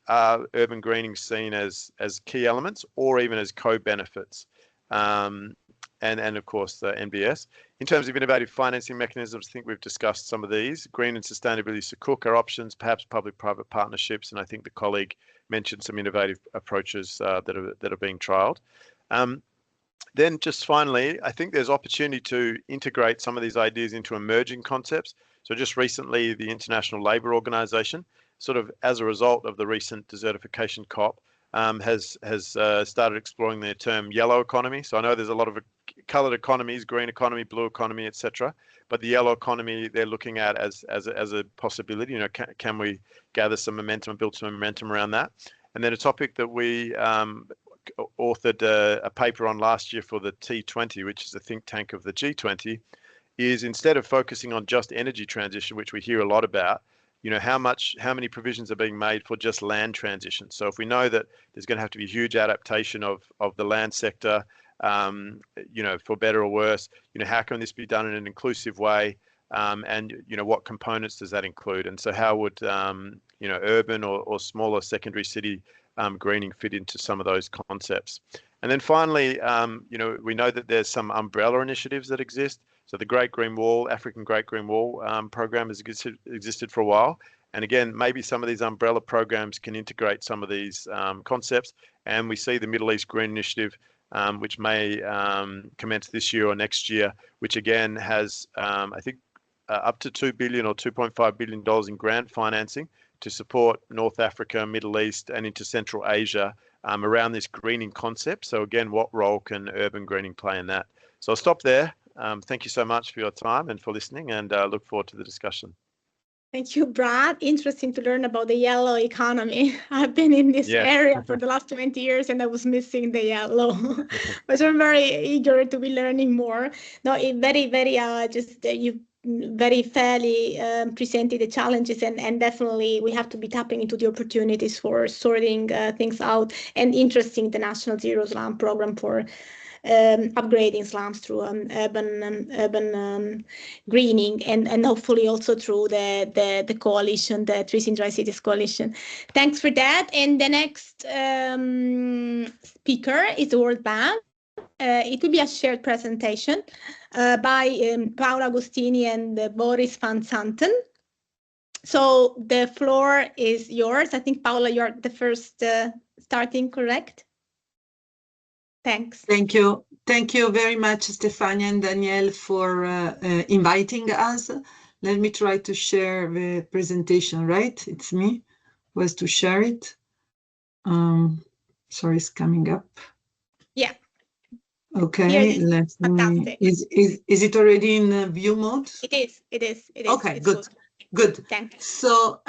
are urban greening seen as key elements or even as co-benefits? And of course, the NBS. In terms of innovative financing mechanisms, I think we've discussed some of these. Green and sustainability Sukuk are options, perhaps public-private partnerships, and I think the colleague mentioned some innovative approaches that are being trialled. Then just finally, I think there's opportunity to integrate some of these ideas into emerging concepts. So just recently, the International Labour Organization, sort of as a result of the recent desertification COP, has started exploring their term yellow economy. So I know there's a lot of colored economies, green economy, blue economy, etc. But the yellow economy they're looking at as a possibility. You know, can we gather some momentum, build some momentum around that? And then a topic that we authored a paper on last year for the T20, which is the think tank of the G20, is instead of focusing on just energy transition, which we hear a lot about, you know, how many provisions are being made for just land transition. So if we know that there's going to have to be huge adaptation of the land sector, you know, for better or worse, you know, how can this be done in an inclusive way? And, you know, what components does that include? And so how would, you know, urban or smaller secondary city greening fit into some of those concepts? And then finally, you know, we know that there's some umbrella initiatives that exist. So the Great Green Wall, African Great Green Wall program has existed for a while. And again, maybe some of these umbrella programs can integrate some of these concepts. And we see the Middle East Green Initiative, which may commence this year or next year, which again has, I think, up to $2 billion or $2.5 billion in grant financing to support North Africa, Middle East, and into Central Asia around this greening concept. So again, what role can urban greening play in that? So I'll stop there. Thank you so much for your time and for listening, and look forward to the discussion. Thank you, Brad. Interesting to learn about the yellow economy. I've been in this area for the last 20 years and I was missing the yellow. But I'm very eager to be learning more. No, it very, very, you very fairly presented the challenges, and definitely we have to be tapping into the opportunities for sorting things out, and interesting the National Zero Slum program for upgrading slums through urban greening, and hopefully also through the coalition, the Trees in Dry Cities coalition. Thanks for that. And the next speaker is the World Bank. It will be a shared presentation by Paola Agostini and Boris van Santen. So the floor is yours. I think, Paola, you're the first starting, correct? Thanks. Thank you. Thank you very much, Stefania and Danielle, for inviting us. Let me try to share the presentation, right? It's me who has to share it. Sorry, it's coming up. Yeah. Okay, let's fantastic. Is it already in view mode? It is. Okay, it's good. Good. Thanks. So,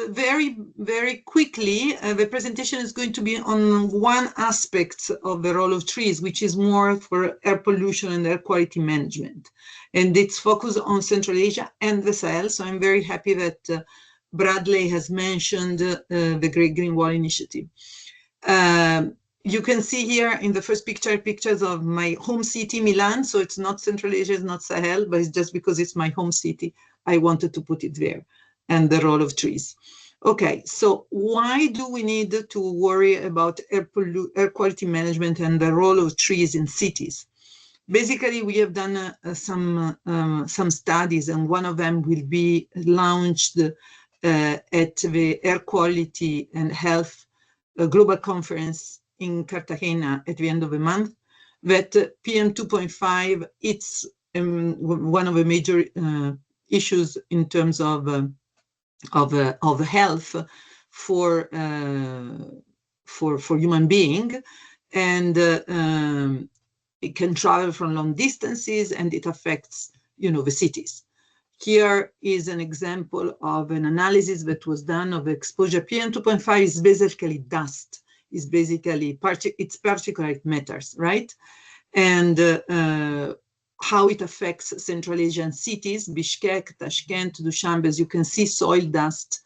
very, very quickly, the presentation is going to be on one aspect of the role of trees, which is more for air pollution and air quality management. And it's focused on Central Asia and the Sahel. So I'm very happy that Bradley has mentioned the Great Green Wall Initiative. You can see here in the first picture, pictures of my home city, Milan. So it's not Central Asia, it's not Sahel, but it's just because it's my home city. I wanted to put it there, and the role of trees. Okay, so why do we need to worry about air quality management and the role of trees in cities? Basically, we have done some studies, and one of them will be launched at the Air Quality and Health Global Conference in Cartagena at the end of the month, that PM 2.5, it's one of the major issues in terms of health for human being, and it can travel from long distances, and it affects, you know, the cities. Here is an example of an analysis that was done of exposure. PM 2.5 is basically dust. Is basically it's particulate matters, right? And how it affects Central Asian cities, Bishkek, Tashkent, Dushanbe. As you can see, soil dust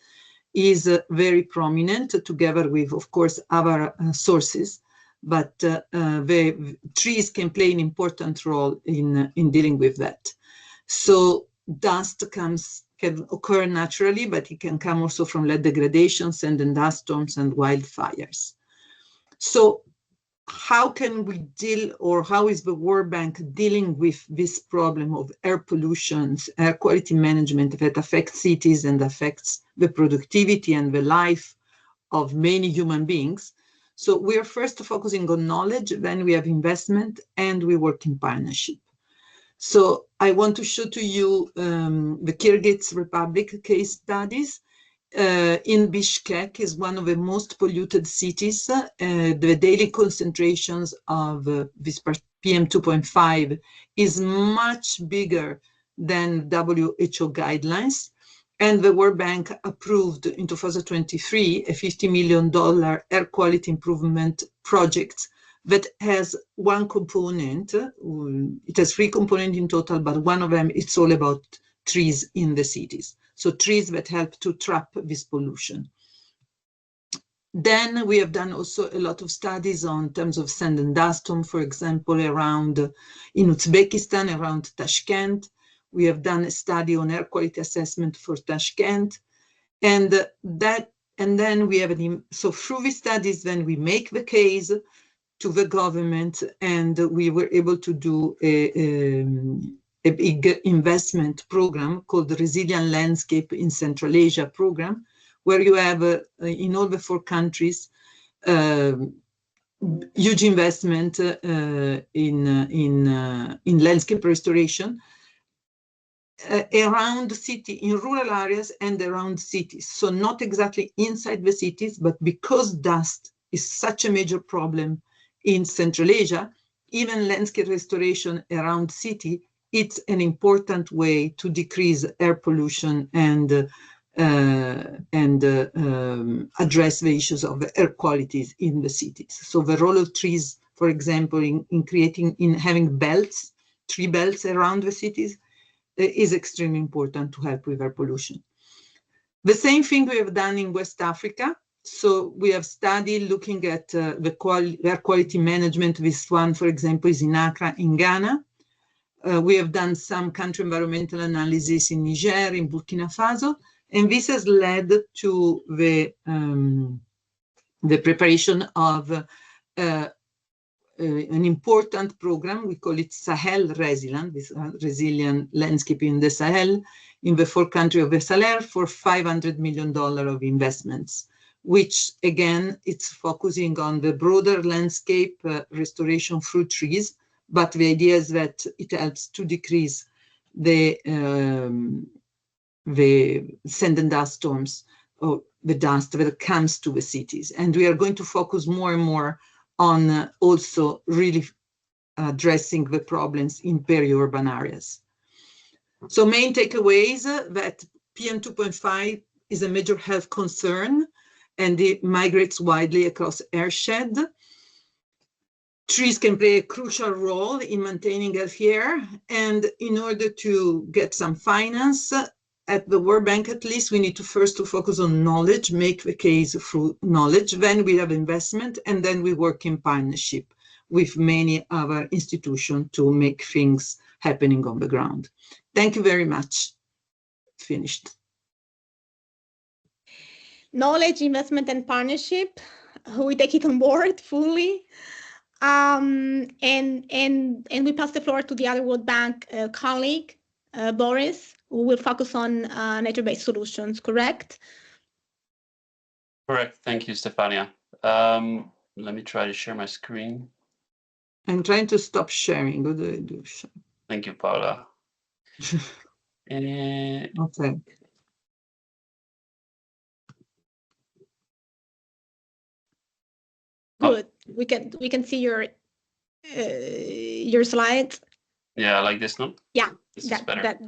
is very prominent, together with, of course, other sources. But the trees can play an important role in dealing with that. So dust can occur naturally, but it can come also from lead degradation, sand and dust storms, and wildfires. So how can we deal, or how is the World Bank dealing with this problem of air pollution, air quality management that affects cities and affects the productivity and the life of many human beings? So we are first focusing on knowledge, then we have investment, and we work in partnership. So I want to show to you the Kyrgyz Republic case studies. in Bishkek is one of the most polluted cities. The daily concentrations of this PM 2.5 is much bigger than WHO guidelines. And the World Bank approved in 2023 a $50 million air quality improvement project that has one component. It has 3 components in total, but one of them, it's all about trees in the cities. So trees that help to trap this pollution. Then we have done also a lot of studies on terms of sand and dust storm, for example, around in Uzbekistan, around Tashkent. We have done a study on air quality assessment for Tashkent. And then we have, so through these studies, then we make the case to the government, and we were able to do a big investment program called the Resilient Landscape in Central Asia program, where you have in all the 4 countries huge investment in landscape restoration around the city, in rural areas and around cities. So not exactly inside the cities, but because dust is such a major problem in Central Asia, even landscape restoration around city, it's an important way to decrease air pollution and address the issues of the air qualities in the cities. So the role of trees, for example, in having belts, tree belts around the cities, is extremely important to help with air pollution. The same thing we have done in West Africa. So we have studied looking at the air quality management. This one, for example, is in Accra, in Ghana. We have done some country environmental analysis in Niger, in Burkina Faso, and this has led to the preparation of an important program. We call it Sahel Resilient, this resilient landscape in the Sahel, in the 4 countries of the Sahel, for $500 million of investments, which again, it's focusing on the broader landscape restoration through trees. But the idea is that it helps to decrease the sand and dust storms, or the dust that comes to the cities. And we are going to focus more and more on also really addressing the problems in peri-urban areas. So main takeaways that PM 2.5 is a major health concern, and it migrates widely across airshed. Trees can play a crucial role in maintaining healthy air, and in order to get some finance, at the World Bank at least, we need to first focus on knowledge, make the case through knowledge, then we have investment, and then we work in partnership with many other institutions to make things happening on the ground. Thank you very much. Finished. Knowledge, investment, and partnership. We take it on board fully. And we pass the floor to the other World Bank colleague, Boris, who will focus on nature-based solutions, correct? Correct. Thank you, Stefania. Let me try to share my screen. I'm trying to stop sharing. What do I do? Thank you, Paula. Okay. Good. We can see your slides. Yeah, like this one. Yeah, this is better. That's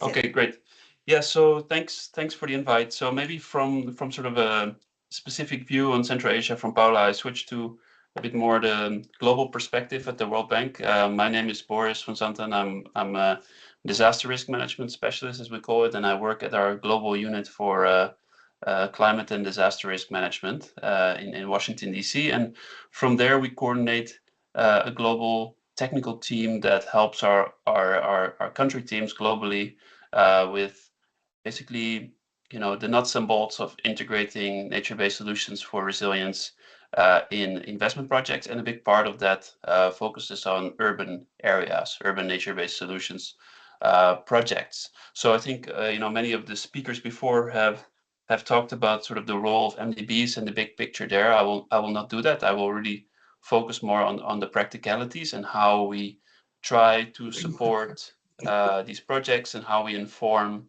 okay, it. Great. Yeah, so thanks for the invite. So maybe from sort of a specific view on Central Asia from Paula, I switched to a bit more the global perspective at the World Bank. My name is Boris van Zanten. I'm a disaster risk management specialist, as we call it, and I work at our global unit for climate and disaster risk management in Washington, D.C. And from there, we coordinate a global technical team that helps our country teams globally with basically, the nuts and bolts of integrating nature-based solutions for resilience in investment projects. And a big part of that focuses on urban areas, urban nature-based solutions projects. So I think, many of the speakers before have talked about sort of the role of MDBs and the big picture there. I will not do that. I will really focus more on the practicalities and how we try to support these projects and how we inform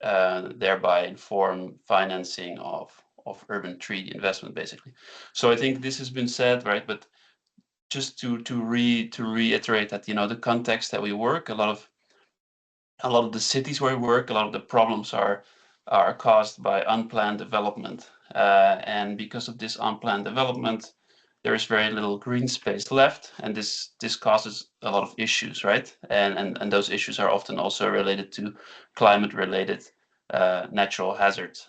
thereby inform financing of urban tree investment, basically. So I think this has been said, right? But just to reiterate that, you know, the context that we work, a lot of the cities where we work, a lot of the problems are caused by unplanned development, and because of this unplanned development, there is very little green space left, and this causes a lot of issues, right? And those issues are often also related to climate related natural hazards,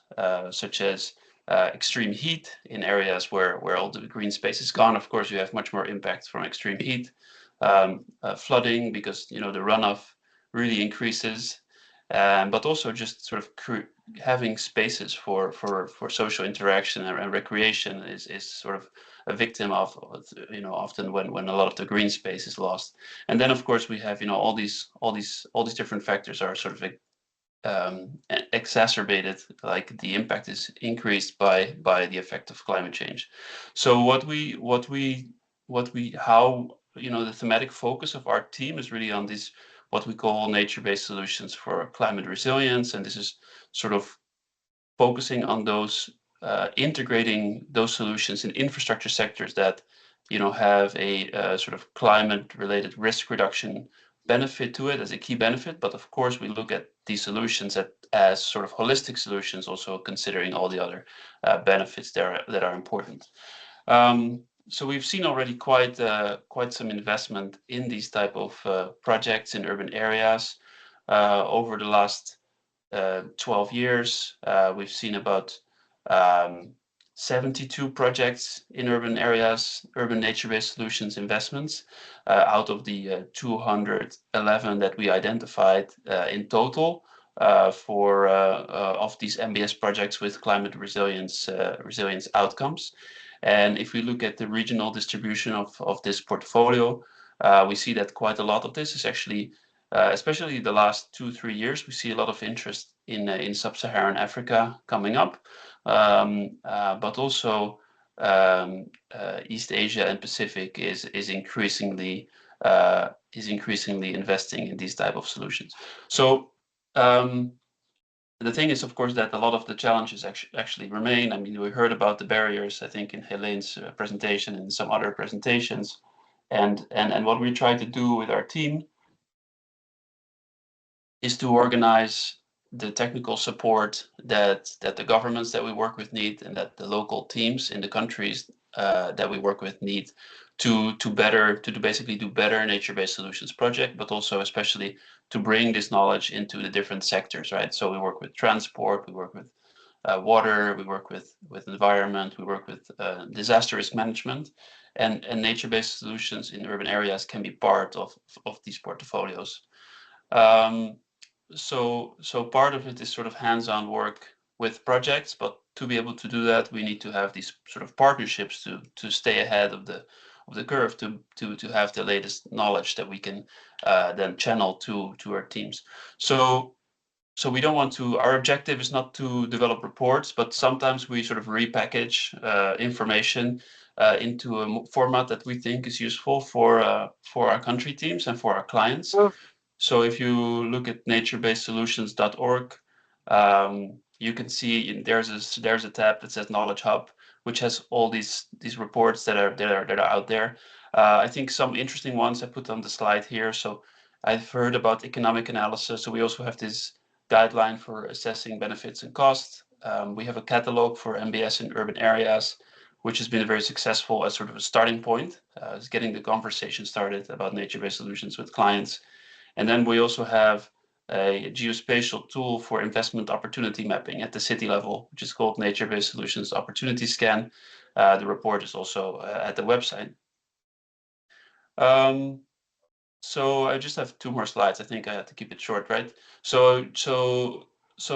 such as extreme heat in areas where all the green space is gone. Of course, you have much more impact from extreme heat, flooding, because, you know, the runoff really increases, but also just sort of having spaces for social interaction and recreation is sort of a victim of, you know, often when a lot of the green space is lost. And then of course we have, you know, all these different factors are sort of exacerbated, like the impact is increased by the effect of climate change. So how, you know, the thematic focus of our team is really on this, what we call nature-based solutions for climate resilience, and this is sort of focusing on those integrating those solutions in infrastructure sectors that, you know, have a sort of climate-related risk reduction benefit to it as a key benefit. But of course, we look at these solutions as sort of holistic solutions, also considering all the other benefits that are important. So we've seen already quite some investment in these type of projects in urban areas over the last 12 years. We've seen about 72 projects in urban areas, urban nature-based solutions investments, out of the 211 that we identified in total for of these MBS projects with climate resilience outcomes. And if we look at the regional distribution of this portfolio, we see that quite a lot of this is actually, especially the last 2-3 years, we see a lot of interest in sub-Saharan Africa coming up, but also East Asia and Pacific is increasingly investing in these type of solutions. So the thing is, of course, that a lot of the challenges actually remain. I mean, we heard about the barriers, I think, in Helene's presentation and some other presentations, and what we try to do with our team is to organize the technical support that the governments that we work with need, and that the local teams in the countries that we work with need to basically do better nature-based solutions project, but also especially to bring this knowledge into the different sectors, right? So we work with transport, we work with water, we work with environment, we work with disaster risk management, and nature-based solutions in urban areas can be part of these portfolios. So part of it is sort of hands-on work with projects, but to be able to do that, we need to have these sort of partnerships to stay ahead of the curve, to have the latest knowledge that we can then channel to our teams. So we don't want to. Our objective is not to develop reports, but sometimes we sort of repackage information into a format that we think is useful for our country teams and for our clients. So if you look at naturebasedsolutions.org, you can see there's a tab that says Knowledge Hub, which has all these reports that are out there. I think some interesting ones I put on the slide here. So I've heard about economic analysis. So we also have this guideline for assessing benefits and costs. We have a catalog for MBS in urban areas, which has been very successful as sort of a starting point, is getting the conversation started about nature-based solutions with clients. And then we also have a geospatial tool for investment opportunity mapping at the city level, which is called Nature-Based Solutions Opportunity Scan. The report is also at the website. So I just have 2 more slides. I think I have to keep it short, right? So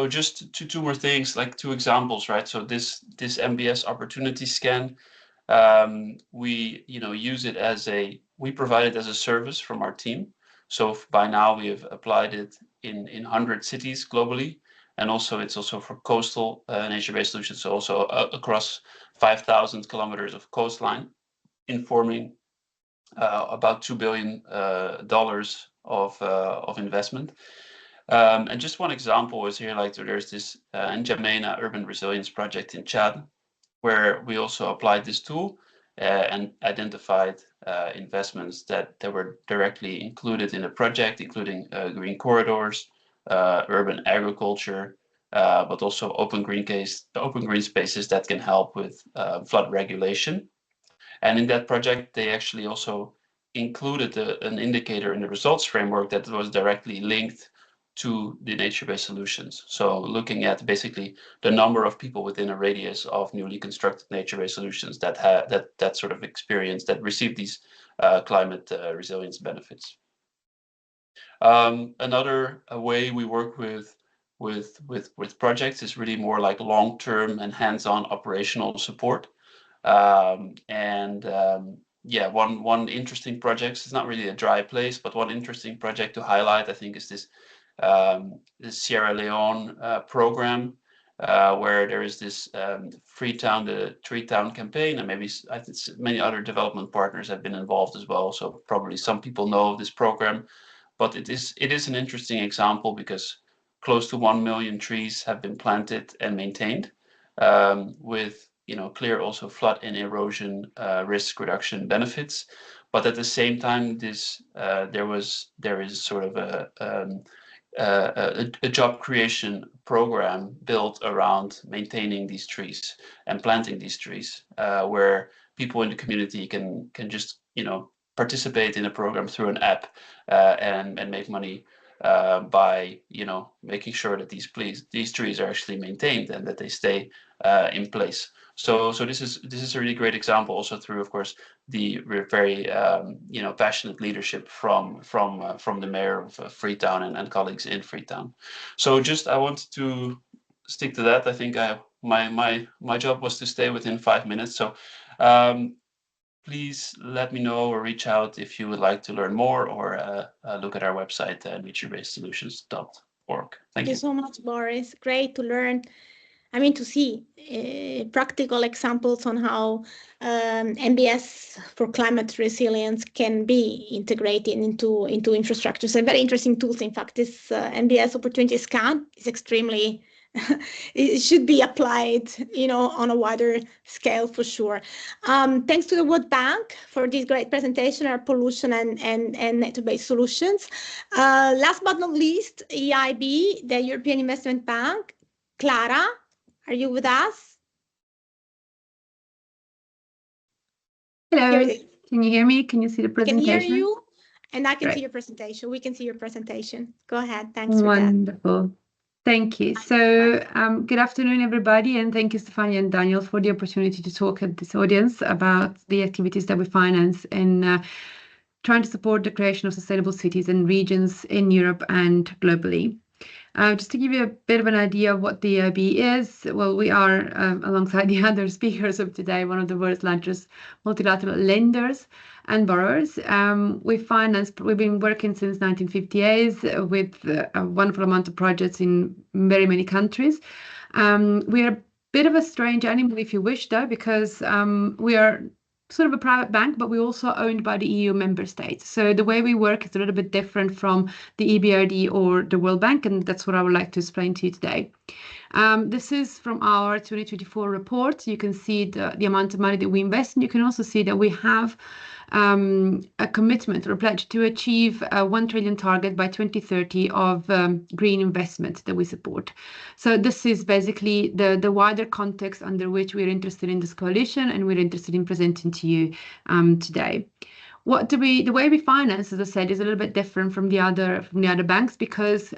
just two more things, like 2 examples, right? So this MBS opportunity scan, we use it we provide it as a service from our team. So by now we have applied it in 100 cities globally, and also it's also for coastal nature-based solutions, so also across 5,000 kilometers of coastline, informing about $2 billion of investment. And just one example is here, like there's this N'Djamena urban resilience project in Chad, where we also applied this tool and identified investments that were directly included in the project, including green corridors, urban agriculture, but also open green spaces that can help with flood regulation. And in that project, they actually also included an indicator in the results framework that was directly linked to the nature-based solutions. So looking at basically the number of people within a radius of newly constructed nature-based solutions that that sort of experience, that receive these climate resilience benefits. Another way we work with projects is really more like long-term and hands-on operational support. Yeah, one interesting project, it's not really a dry place, but one interesting project to highlight, I think, is this Sierra Leone program, where there is this Freetown, the Tree Town campaign, and maybe I think many other development partners have been involved as well. So probably some people know of this program, but it is an interesting example because close to 1 million trees have been planted and maintained, with clear also flood and erosion risk reduction benefits. But at the same time, there is sort of a job creation program built around maintaining these trees and planting these trees, where people in the community can just participate in a program through an app and make money by making sure that these trees are actually maintained and that they stay in place. So this is a really great example, also through, of course, the very passionate leadership from the mayor of Freetown and colleagues in Freetown. So just I wanted to stick to that. I think my job was to stay within 5 minutes. So please let me know or reach out if you would like to learn more, or look at our website, naturebased-solutions.org. Thank you so much, Boris. Great to learn. I mean, to see practical examples on how MBS for climate resilience can be integrated into infrastructures, and very interesting tools. In fact, this MBS opportunity scan is extremely it should be applied, on a wider scale for sure. Thanks to the World Bank for this great presentation, our pollution and nature-based solutions. Last but not least, EIB, the European Investment Bank. Clara, are you with us? Hello. Can you hear me? Can you see the presentation? I can hear you, and I can see your presentation. We can see your presentation. Go ahead. Thanks for that. Wonderful. Thank you. So good afternoon, everybody, and thank you, Stefania and Daniel, for the opportunity to talk at this audience about the activities that we finance in trying to support the creation of sustainable cities and regions in Europe and globally. Just to give you a bit of an idea of what the EIB is, well, we are, alongside the other speakers of today, one of the world's largest multilateral lenders and borrowers. We've been working since 1958 with a wonderful amount of projects in very many countries. We are a bit of a strange animal, if you wish, though, because we are sort of a private bank, but we're also owned by the EU member states. So the way we work is a little bit different from the EBRD or the World Bank, and that's what I would like to explain to you today. This is from our 2024 report. You can see the amount of money that we invest, and you can also see that we have a commitment or a pledge to achieve a 1 trillion target by 2030 of green investment that we support. So this is basically the wider context under which we're interested in this coalition, and we're interested in presenting to you today. The way we finance, as I said, is a little bit different from the other banks, because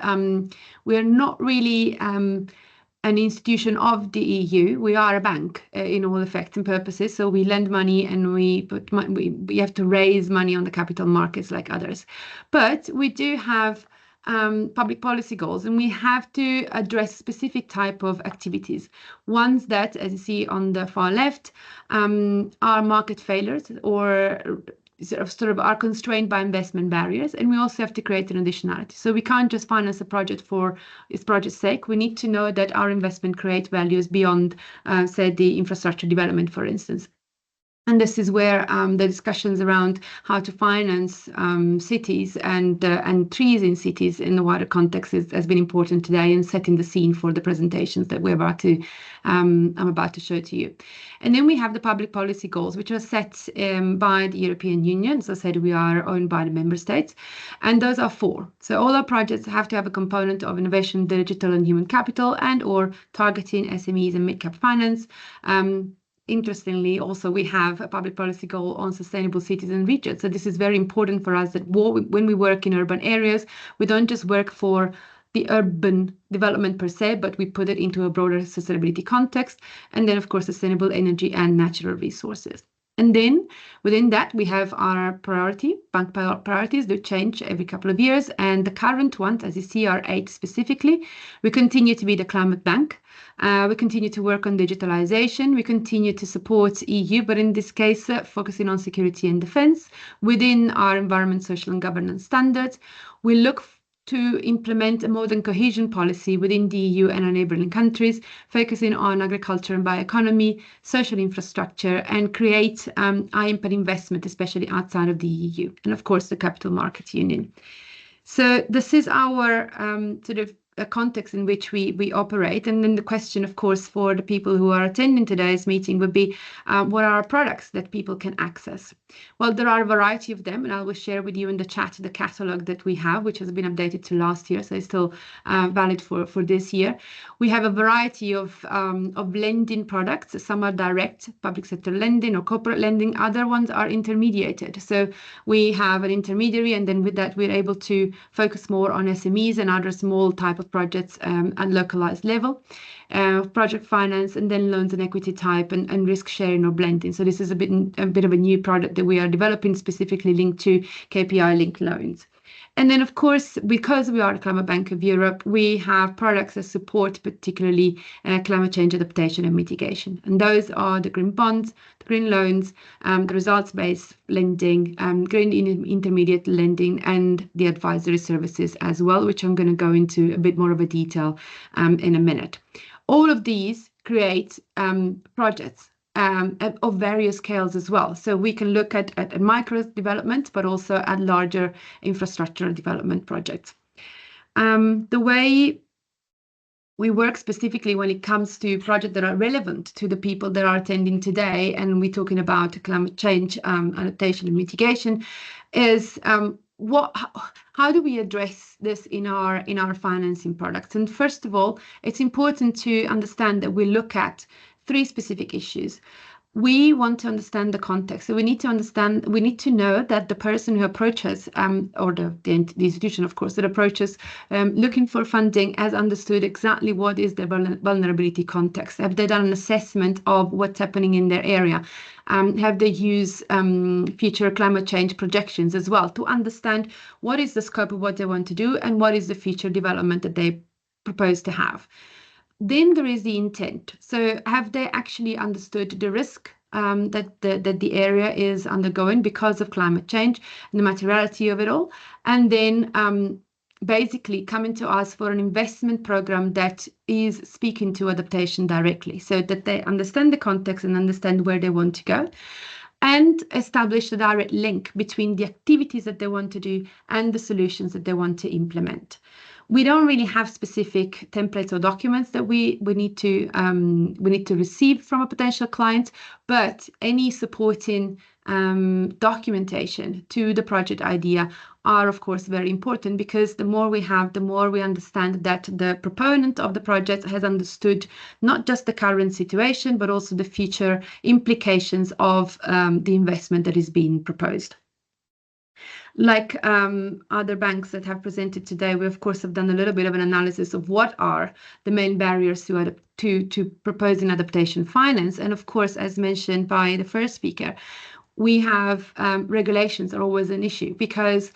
we are not really an institution of the EU. We are a bank in all effects and purposes. So we lend money, and we have to raise money on the capital markets like others. But we do have public policy goals, and we have to address specific type of activities. Ones that, as you see on the far left, are market failures or sort of are constrained by investment barriers, and we also have to create an additionality. So we can't just finance a project for its project's sake. We need to know that our investment creates values beyond, say, the infrastructure development, for instance. And this is where the discussions around how to finance cities and trees in cities in the wider context has been important today, and setting the scene for the presentations that we're about to I'm about to show to you. And then we have the public policy goals, which are set by the European Union. As I said, we are owned by the member states, and those are 4. So all our projects have to have a component of innovation, digital and human capital, and or targeting SMEs and mid-cap finance. Interestingly, also, we have a public policy goal on sustainable cities and regions. So this is very important for us, that when we work in urban areas, we don't just work for the urban development per se, but we put it into a broader sustainability context. And then, of course, sustainable energy and natural resources. And then within that, we have our bank priorities that change every couple of years. And the current ones, as you see, are 8 specifically. We continue to be the climate bank. We continue to work on digitalization. We continue to support EU, but in this case, focusing on security and defense within our environment, social and governance standards. We look to implement a modern cohesion policy within the EU and our neighboring countries, focusing on agriculture and bioeconomy, social infrastructure, and create high-impact investment, especially outside of the EU, and of course the Capital Markets Union. So this is our sort of a context in which we operate. And then the question, of course, for the people who are attending today's meeting would be, what are our products that people can access? Well, there are a variety of them, and I will share with you in the chat the catalog that we have, which has been updated to last year, so it's still valid for this year. We have a variety of lending products. Some are direct public sector lending or corporate lending. Other ones are intermediated. So we have an intermediary, and then with that, we're able to focus more on SMEs and other small type of projects at localized level, project finance, and then loans and equity type, and risk sharing or blending. So this is a bit of a new product that we are developing, specifically linked to KPI linked loans. And then, of course, because we are the Climate Bank of Europe, we have products that support particularly climate change adaptation and mitigation. And those are the green bonds, the green loans, the results-based lending, green intermediate lending, and the advisory services as well, which I'm going to go into a bit more of a detail in a minute. All of these create projects of various scales as well. So we can look at micro development, but also at larger infrastructure development projects. The way we work specifically when it comes to projects that are relevant to the people that are attending today, and we're talking about climate change adaptation and mitigation, is how do we address this in our financing products? And first of all, it's important to understand that we look at 3 specific issues. We want to understand the context. So we need to know that the person who approaches, or the institution, of course, that approaches looking for funding has understood exactly what is the vulnerability context. Have they done an assessment of what's happening in their area? Have they used future climate change projections as well to understand what is the scope of what they want to do and what is the future development that they propose to have? Then there is the intent. So have they actually understood the risk that the area is undergoing because of climate change and the materiality of it all? And then basically coming to us for an investment program that is speaking to adaptation directly, so that they understand the context and understand where they want to go, and establish a direct link between the activities that they want to do and the solutions that they want to implement. We don't really have specific templates or documents that we need to receive from a potential client, but any supporting documentation to the project idea are, of course, very important, because the more we have, the more we understand that the proponent of the project has understood not just the current situation, but also the future implications of the investment that is being proposed. Like other banks that have presented today, we of course have done a little bit of an analysis of what are the main barriers to proposing adaptation finance. And of course, as mentioned by the first speaker, we have regulations are always an issue, because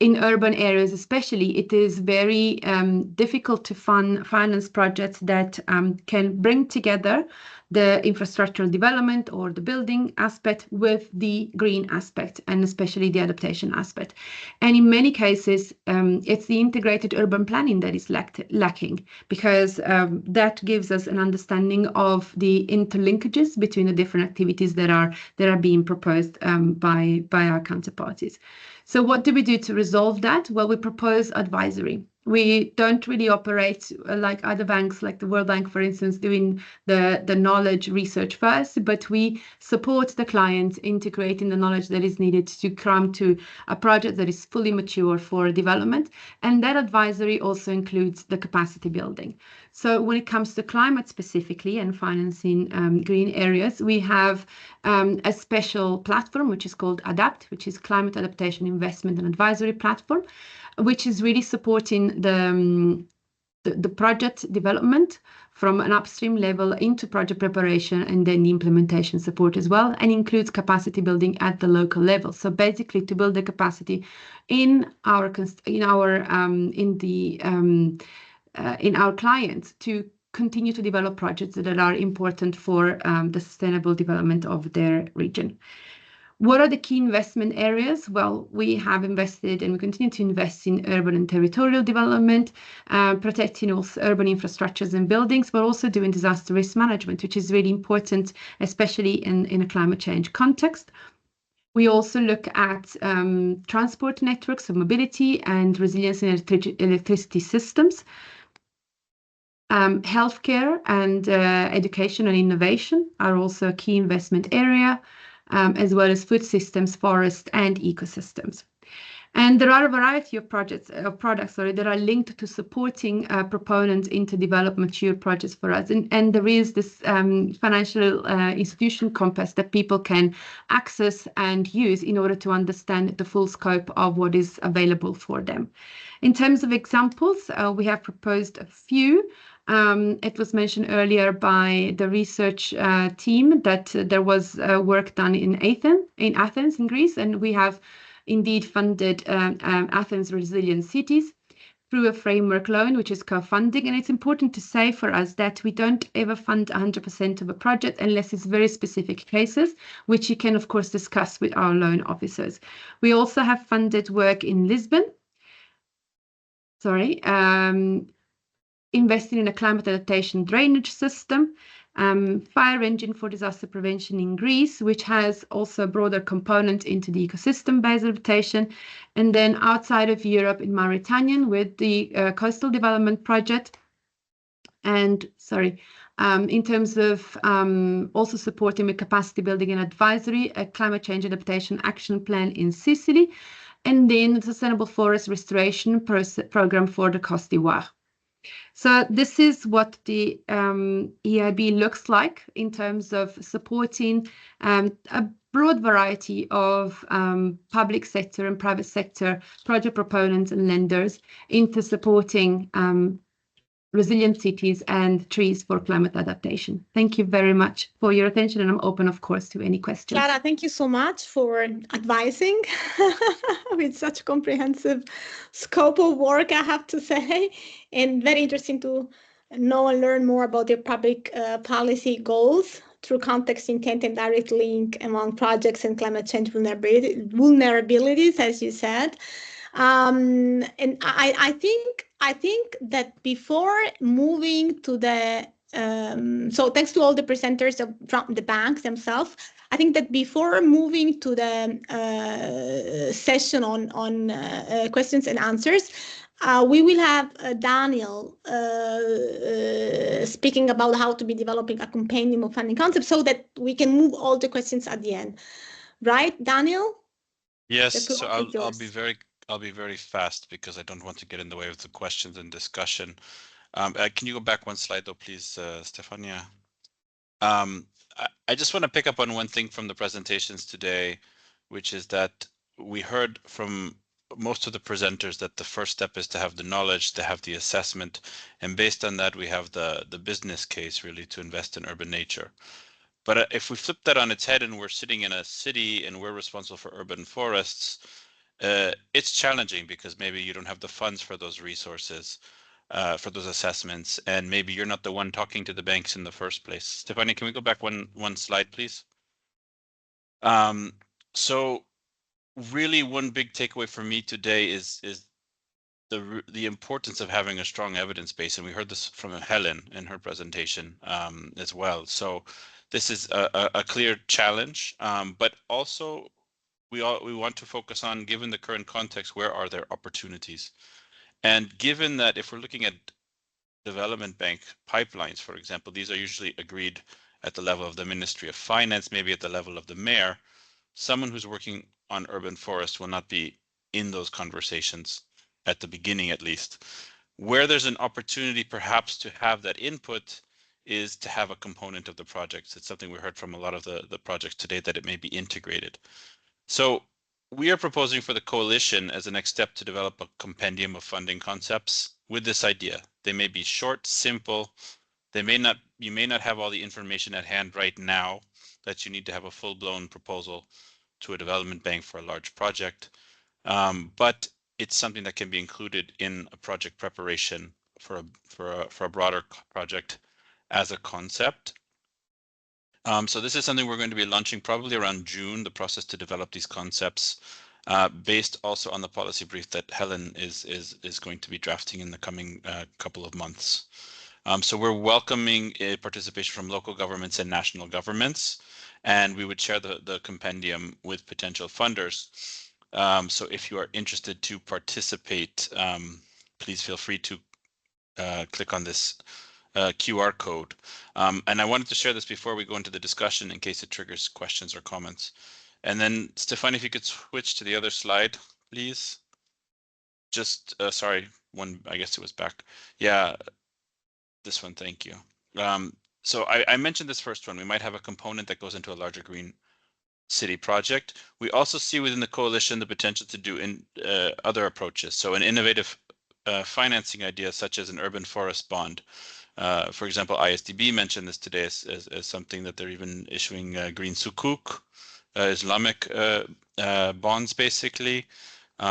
in urban areas especially, it is very difficult to finance projects that can bring together the infrastructural development or the building aspect with the green aspect, and especially the adaptation aspect. And in many cases, it's the integrated urban planning that is lacking, because that gives us an understanding of the interlinkages between the different activities that are being proposed by our counterparties. So what do we do to resolve that? Well, we propose advisory. We don't really operate like other banks, like the World Bank, for instance, doing the knowledge research first, but we support the client into creating the knowledge that is needed to come to a project that is fully mature for development. And that advisory also includes the capacity building. So when it comes to climate specifically and financing green areas, we have a special platform, which is called ADAPT, which is Climate Adaptation Investment and Advisory Platform, which is really supporting the project development from an upstream level into project preparation and then the implementation support as well, and includes capacity building at the local level. So basically, to build the capacity in our clients to continue to develop projects that are important for the sustainable development of their region. What are the key investment areas? Well, we have invested and we continue to invest in urban and territorial development, protecting also urban infrastructures and buildings, but also doing disaster risk management, which is really important, especially in a climate change context. We also look at transport networks of mobility and resilience in electricity systems. Healthcare and education and innovation are also a key investment area, as well as food systems, forest, and ecosystems. And there are a variety of products that are linked to supporting proponents into develop mature projects for us. And there is this financial institution compass that people can access and use in order to understand the full scope of what is available for them. In terms of examples, we have proposed a few. It was mentioned earlier by the research team that there was work done in Athens, in Greece, and we have indeed funded Athens Resilient Cities through a framework loan, which is co-funding. And it's important to say for us that we don't ever fund 100% of a project unless it's very specific cases, which you can, of course, discuss with our loan officers. We also have funded work in Lisbon. Investing in a climate adaptation drainage system, fire engine for disaster prevention in Greece, which has also a broader component into the ecosystem-based adaptation. And then outside of Europe in Mauritania with the coastal development project. And in terms of also supporting with capacity building and advisory, a climate change adaptation action plan in Sicily, and then the sustainable forest restoration program for the Côte d'Ivoire. So this is what the EIB looks like in terms of supporting a broad variety of public sector and private sector project proponents and lenders into supporting resilient cities and trees for climate adaptation. Thank you very much for your attention, and I'm open, of course, to any questions. Clara, thank you so much for advising with such comprehensive scope of work, I have to say, and very interesting to know and learn more about your public policy goals through context, intent, and direct link among projects and climate change vulnerabilities, as you said. And I think that before moving to the so thanks to all the presenters from the banks themselves, I think that before moving to the session on questions and answers, we will have Daniel speaking about how to be developing a compendium of funding concepts so that we can move all the questions at the end. Right, Daniel? Yes, so I'll be very fast because I don't want to get in the way of the questions and discussion. Can you go back one slide though, please, Stefania? I just want to pick up on one thing from the presentations today, which is that we heard from most of the presenters that the first step is to have the knowledge, to have the assessment, and based on that we have the business case really to invest in urban nature. But if we flip that on its head and we're sitting in a city and we're responsible for urban forests, it's challenging because maybe you don't have the funds for those resources, for those assessments, and maybe you're not the one talking to the banks in the first place. Stefanie, can we go back one slide, please? So really one big takeaway for me today is the importance of having a strong evidence base, and we heard this from Helen in her presentation as well. So this is a clear challenge, but also we want to focus on, given the current context, where are there opportunities? And given that if we're looking at development bank pipelines, for example, these are usually agreed at the level of the Ministry of Finance, maybe at the level of the mayor. Someone who's working on urban forest will not be in those conversations at the beginning, at least. Where there's an opportunity perhaps to have that input is to have a component of the projects. It's something we heard from a lot of the projects today, that it may be integrated. So we are proposing for the coalition as a next step to develop a compendium of funding concepts with this idea. They may be short, simple. You may not have all the information at hand right now that you need to have a full-blown proposal to a development bank for a large project, but it's something that can be included in a project preparation for a broader project as a concept. So this is something we're going to be launching probably around June, the process to develop these concepts, based also on the policy brief that Helen is going to be drafting in the coming couple of months. So we're welcoming participation from local governments and national governments, and we would share the compendium with potential funders. So if you are interested to participate, please feel free to click on this QR code. And I wanted to share this before we go into the discussion in case it triggers questions or comments. And then, Stefanie, if you could switch to the other slide, please. Just, sorry, I guess it was back. Yeah, this one, thank you. So I mentioned this first one. We might have a component that goes into a larger green city project. We also see within the coalition the potential to do other approaches. So an innovative financing idea such as an urban forest bond. For example, ISDB mentioned this today as something that they're even issuing green sukuk, Islamic bonds, basically.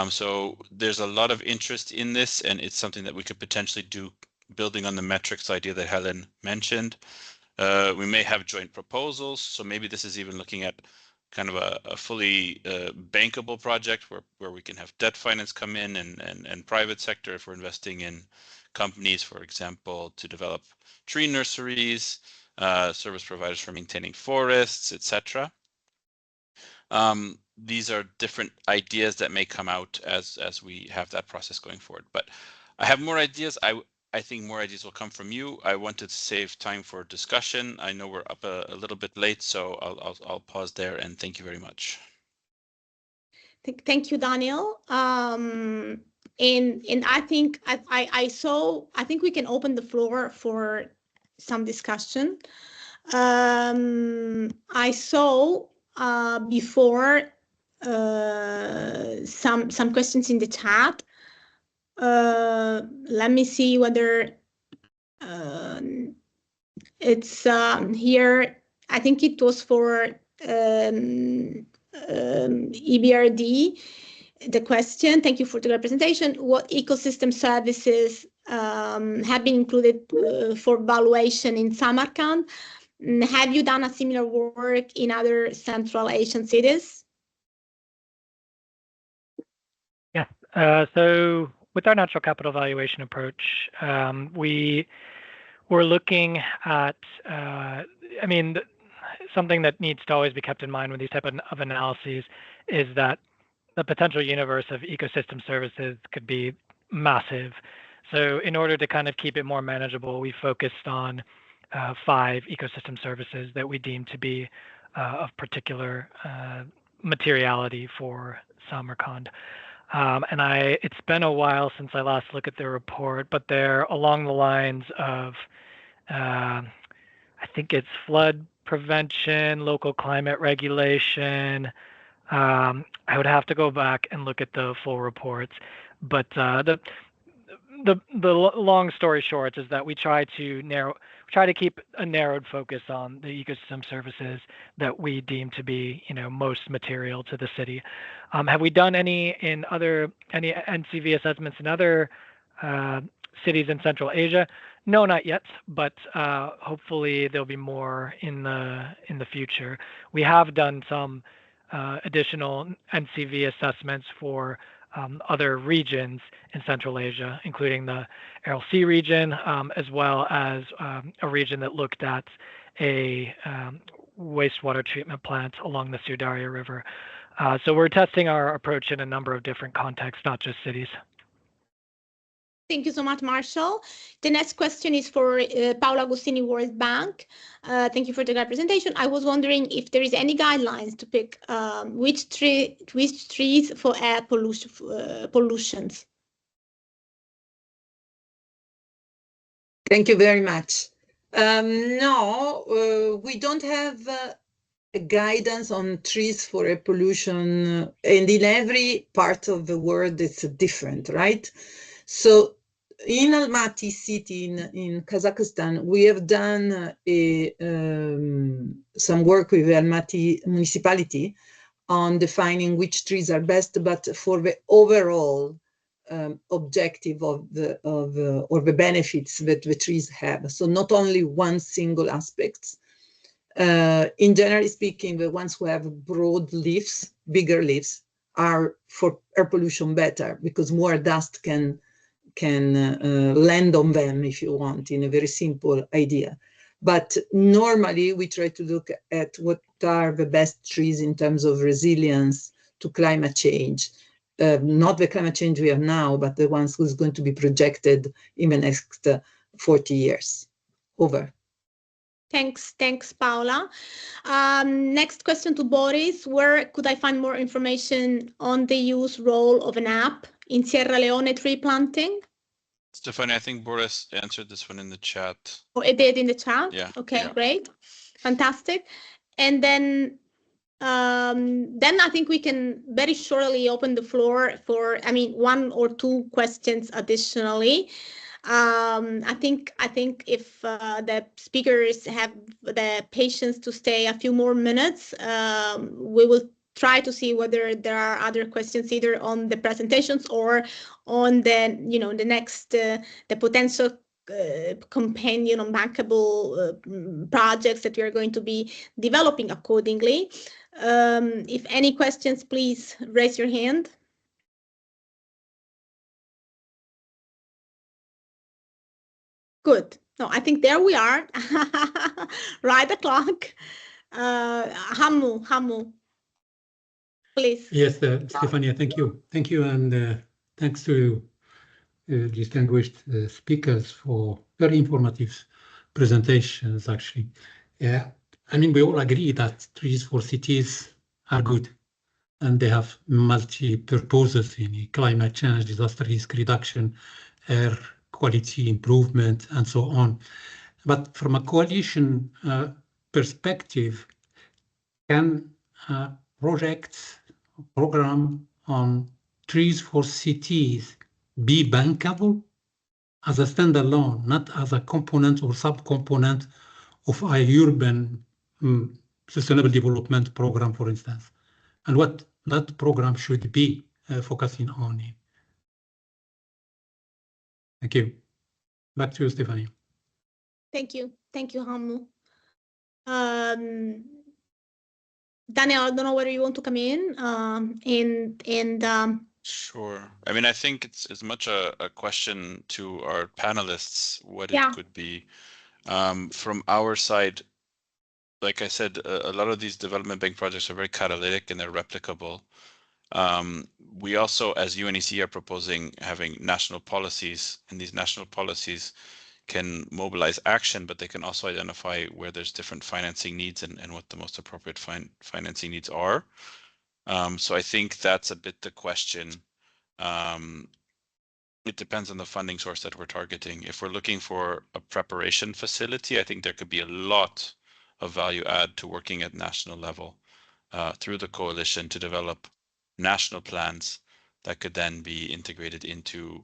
So there's a lot of interest in this, and it's something that we could potentially do, building on the metrics idea that Helen mentioned. We may have joint proposals, so maybe this is even looking at kind of a fully bankable project where we can have debt finance come in and private sector if we're investing in companies, for example, to develop tree nurseries, service providers for maintaining forests, etc. These are different ideas that may come out as we have that process going forward. But I have more ideas. I think more ideas will come from you. I wanted to save time for discussion. I know we're up a little bit late, so I'll pause there and thank you very much. Thank you, Daniel. And I think I think we can open the floor for some discussion. I saw before some questions in the chat. Let me see whether it's here. I think it was for EBRD. The question, thank you for the presentation. What ecosystem services have been included for valuation in Samarkand? Have you done a similar work in other Central Asian cities? Yeah, so with our natural capital valuation approach, we were looking at, I mean, something that needs to always be kept in mind with these type of analyses is that the potential universe of ecosystem services could be massive. So in order to kind of keep it more manageable, we focused on 5 ecosystem services that we deem to be of particular materiality for Samarkand. And it's been a while since I last looked at the report, but they're along the lines of, I think it's flood prevention, local climate regulation. I would have to go back and look at the full reports, but the long story short is that we try to keep a narrowed focus on the ecosystem services that we deem to be, most material to the city. Have we done any NCV assessments in other cities in Central Asia? No, not yet, but hopefully there'll be more in the future. We have done some additional NCV assessments for other regions in Central Asia, including the Aral Sea region, as well as a region that looked at a wastewater treatment plant along the Sirdarya River. So we're testing our approach in a number of different contexts, not just cities. Thank you so much, Marshall. The next question is for Paola Agostini, World Bank. Thank you for the great presentation. I was wondering if there is any guidelines to pick which trees for air pollutions. Thank you very much. No, we don't have a guidance on trees for air pollution, and in every part of the world it's different, right? So in Almaty city in Kazakhstan, we have done some work with the Almaty municipality on defining which trees are best, but for the overall objective of the benefits that the trees have. So not only one single aspect. In generally speaking, the ones who have broad leaves, bigger leaves, are for air pollution better because more dust can land on them, if you want, in a very simple idea. But normally we try to look at what are the best trees in terms of resilience to climate change. Not the climate change we have now, but the ones who's going to be projected in the next 40 years. Over. Thanks, Paola. Next question to Boris. Where could I find more information on the use role of an app in Sierra Leone tree planting? Stefania, I think Boris answered this one in the chat. Oh, it did in the chat? Yeah. Okay, yeah. Great. Fantastic. And then I think we can very shortly open the floor for, one or two questions additionally. I think if the speakers have the patience to stay a few more minutes, we will try to see whether there are other questions either on the presentations or on the the next the potential companion on bankable projects that we are going to be developing accordingly. If any questions, please raise your hand. Good. No, I think there we are. Right the clock. Hamu, please. Yes, Stefania, thank you. Thank you, and thanks to distinguished speakers for very informative presentations, actually. Yeah, we all agree that trees for cities are good, and they have multi-purposes in climate change, disaster risk reduction, air quality improvement, and so on. But from a coalition perspective, can program on trees for cities be bankable as a standalone, not as a component or subcomponent of a urban sustainable development program, for instance, and what that program should be focusing on? Thank you. Back to you, Stephanie. Thank you, Hamu. Daniel, I don't know whether you want to come in Sure. I think it's as much a question to our panelists, what it could be. From our side, like I said, a lot of these development bank projects are very catalytic and they're replicable. We also, as UNEC, are proposing having national policies, and these national policies can mobilize action, but they can also identify where there's different financing needs and what the most appropriate financing needs are. So I think that's a bit the question. It depends on the funding source that we're targeting. If we're looking for a preparation facility, I think there could be a lot of value add to working at national level through the coalition to develop national plans that could then be integrated into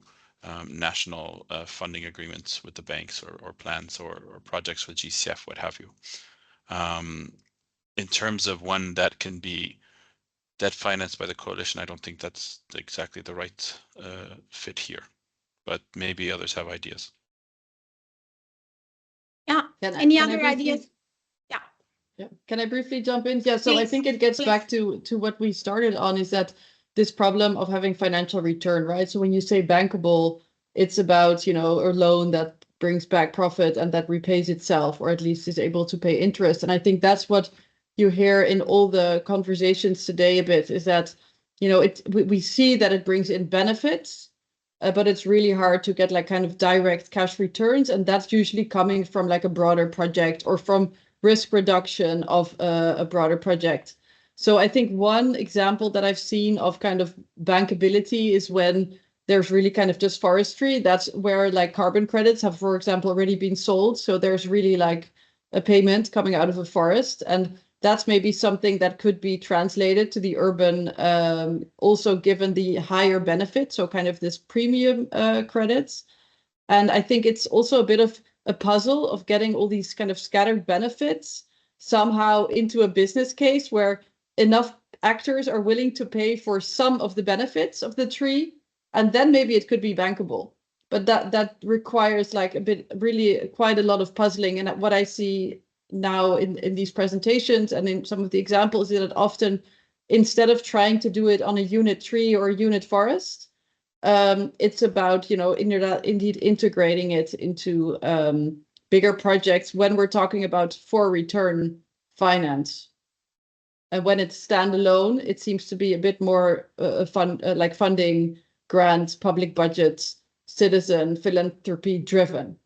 national funding agreements with the banks or plans or projects with GCF, what have you. In terms of one that can be debt financed by the coalition, I don't think that's exactly the right fit here, but maybe others have ideas. Yeah. Any other ideas? Yeah. Can I briefly jump in? Yeah. So Please, I think it gets back to what we started on, is that this problem of having financial return, right? So when you say bankable, it's about, a loan that brings back profit and that repays itself, or at least is able to pay interest. And I think that's what you hear in all the conversations today a bit, is that, we see that it brings in benefits, but it's really hard to get like kind of direct cash returns. And that's usually coming from like a broader project or from risk reduction of a broader project. So I think one example that I've seen of kind of bankability is when there's really kind of just forestry. That's where like carbon credits have, for example, already been sold. So there's really like a payment coming out of a forest. And that's maybe something that could be translated to the urban, also given the higher benefit. So kind of this premium credits. And I think it's also a bit of a puzzle of getting all these kind of scattered benefits somehow into a business case where enough actors are willing to pay for some of the benefits of the tree, and then maybe it could be bankable. But that requires like really quite a lot of puzzling. And what I see now in these presentations and in some of the examples is that often, instead of trying to do it on a unit tree or a unit forest, it's about, indeed integrating it into bigger projects when we're talking about for return finance. And when it's standalone, it seems to be a bit more like funding, grants, public budgets, citizen philanthropy driven.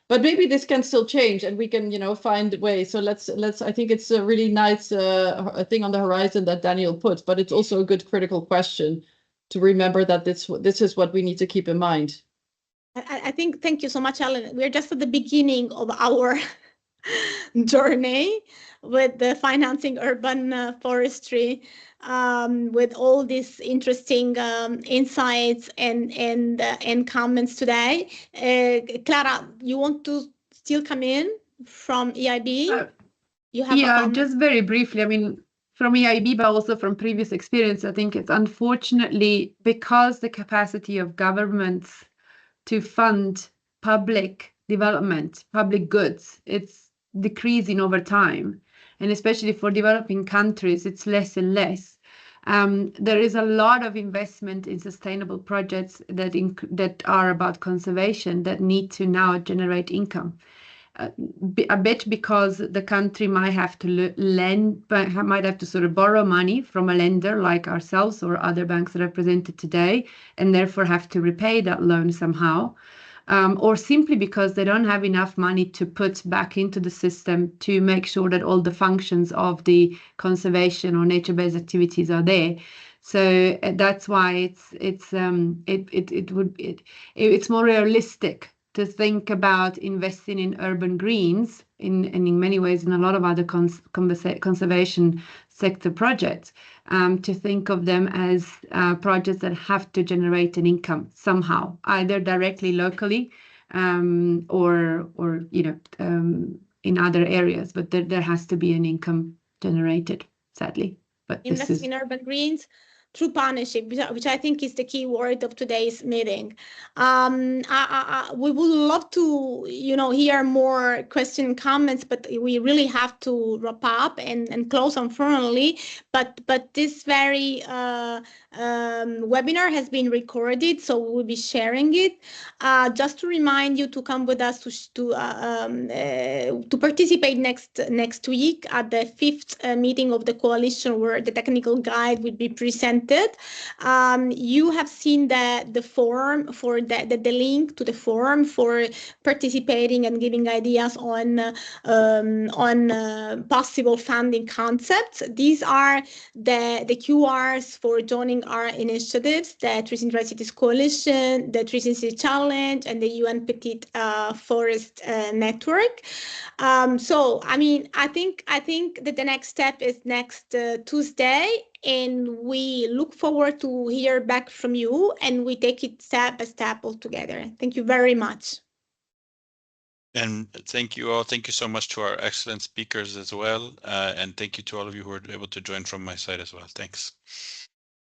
But maybe this can still change, and we can, find ways. So let's. I think it's a really nice thing on the horizon that Daniel put, but it's also a good critical question to remember that this is what we need to keep in mind. I think, thank you so much, Ellen. We're just at the beginning of our journey with the financing urban forestry, with all these interesting insights and comments today. Clara, you want to still come in from EIB? You have a comment? Just very briefly. I mean, from EIB, but also from previous experience, I think it's unfortunately because the capacity of governments to fund public development, public goods, it's decreasing over time. And especially for developing countries, it's less and less. There is a lot of investment in sustainable projects that are about conservation that need to now generate income. A bit because the country might have to lend, but might have to sort of borrow money from a lender like ourselves or other banks that are presented today, and therefore have to repay that loan somehow. Or simply because they don't have enough money to put back into the system to make sure that all the functions of the conservation or nature-based activities are there. So that's why it's more realistic to think about investing in urban greens and in many ways in a lot of other conservation sector projects, to think of them as projects that have to generate an income somehow, either directly locally or in other areas, but there has to be an income generated, sadly. But investing in urban greens through partnership, which I think is the key word of today's meeting. We would love to, hear more question and comments, but we really have to wrap up and close unfortunately. But this very webinar has been recorded, so we will be sharing it. Just to remind you to come with us to participate next week at the 5th meeting of the coalition, where the technical guide will be presented. You have seen the form for the link to the form for participating and giving ideas on possible funding concepts. These are the QRs for joining our initiatives: the Trees in Dry Cities Coalition, the Trees in City Challenge, and the UN Petite Forest Network. So, I mean, I think that the next step is next Tuesday and we look forward to hear back from you, and we take it step by step all together. Thank you very much. And thank you all. Thank you so much to our excellent speakers as well. And thank you to all of you who were able to join from my side as well. Thanks.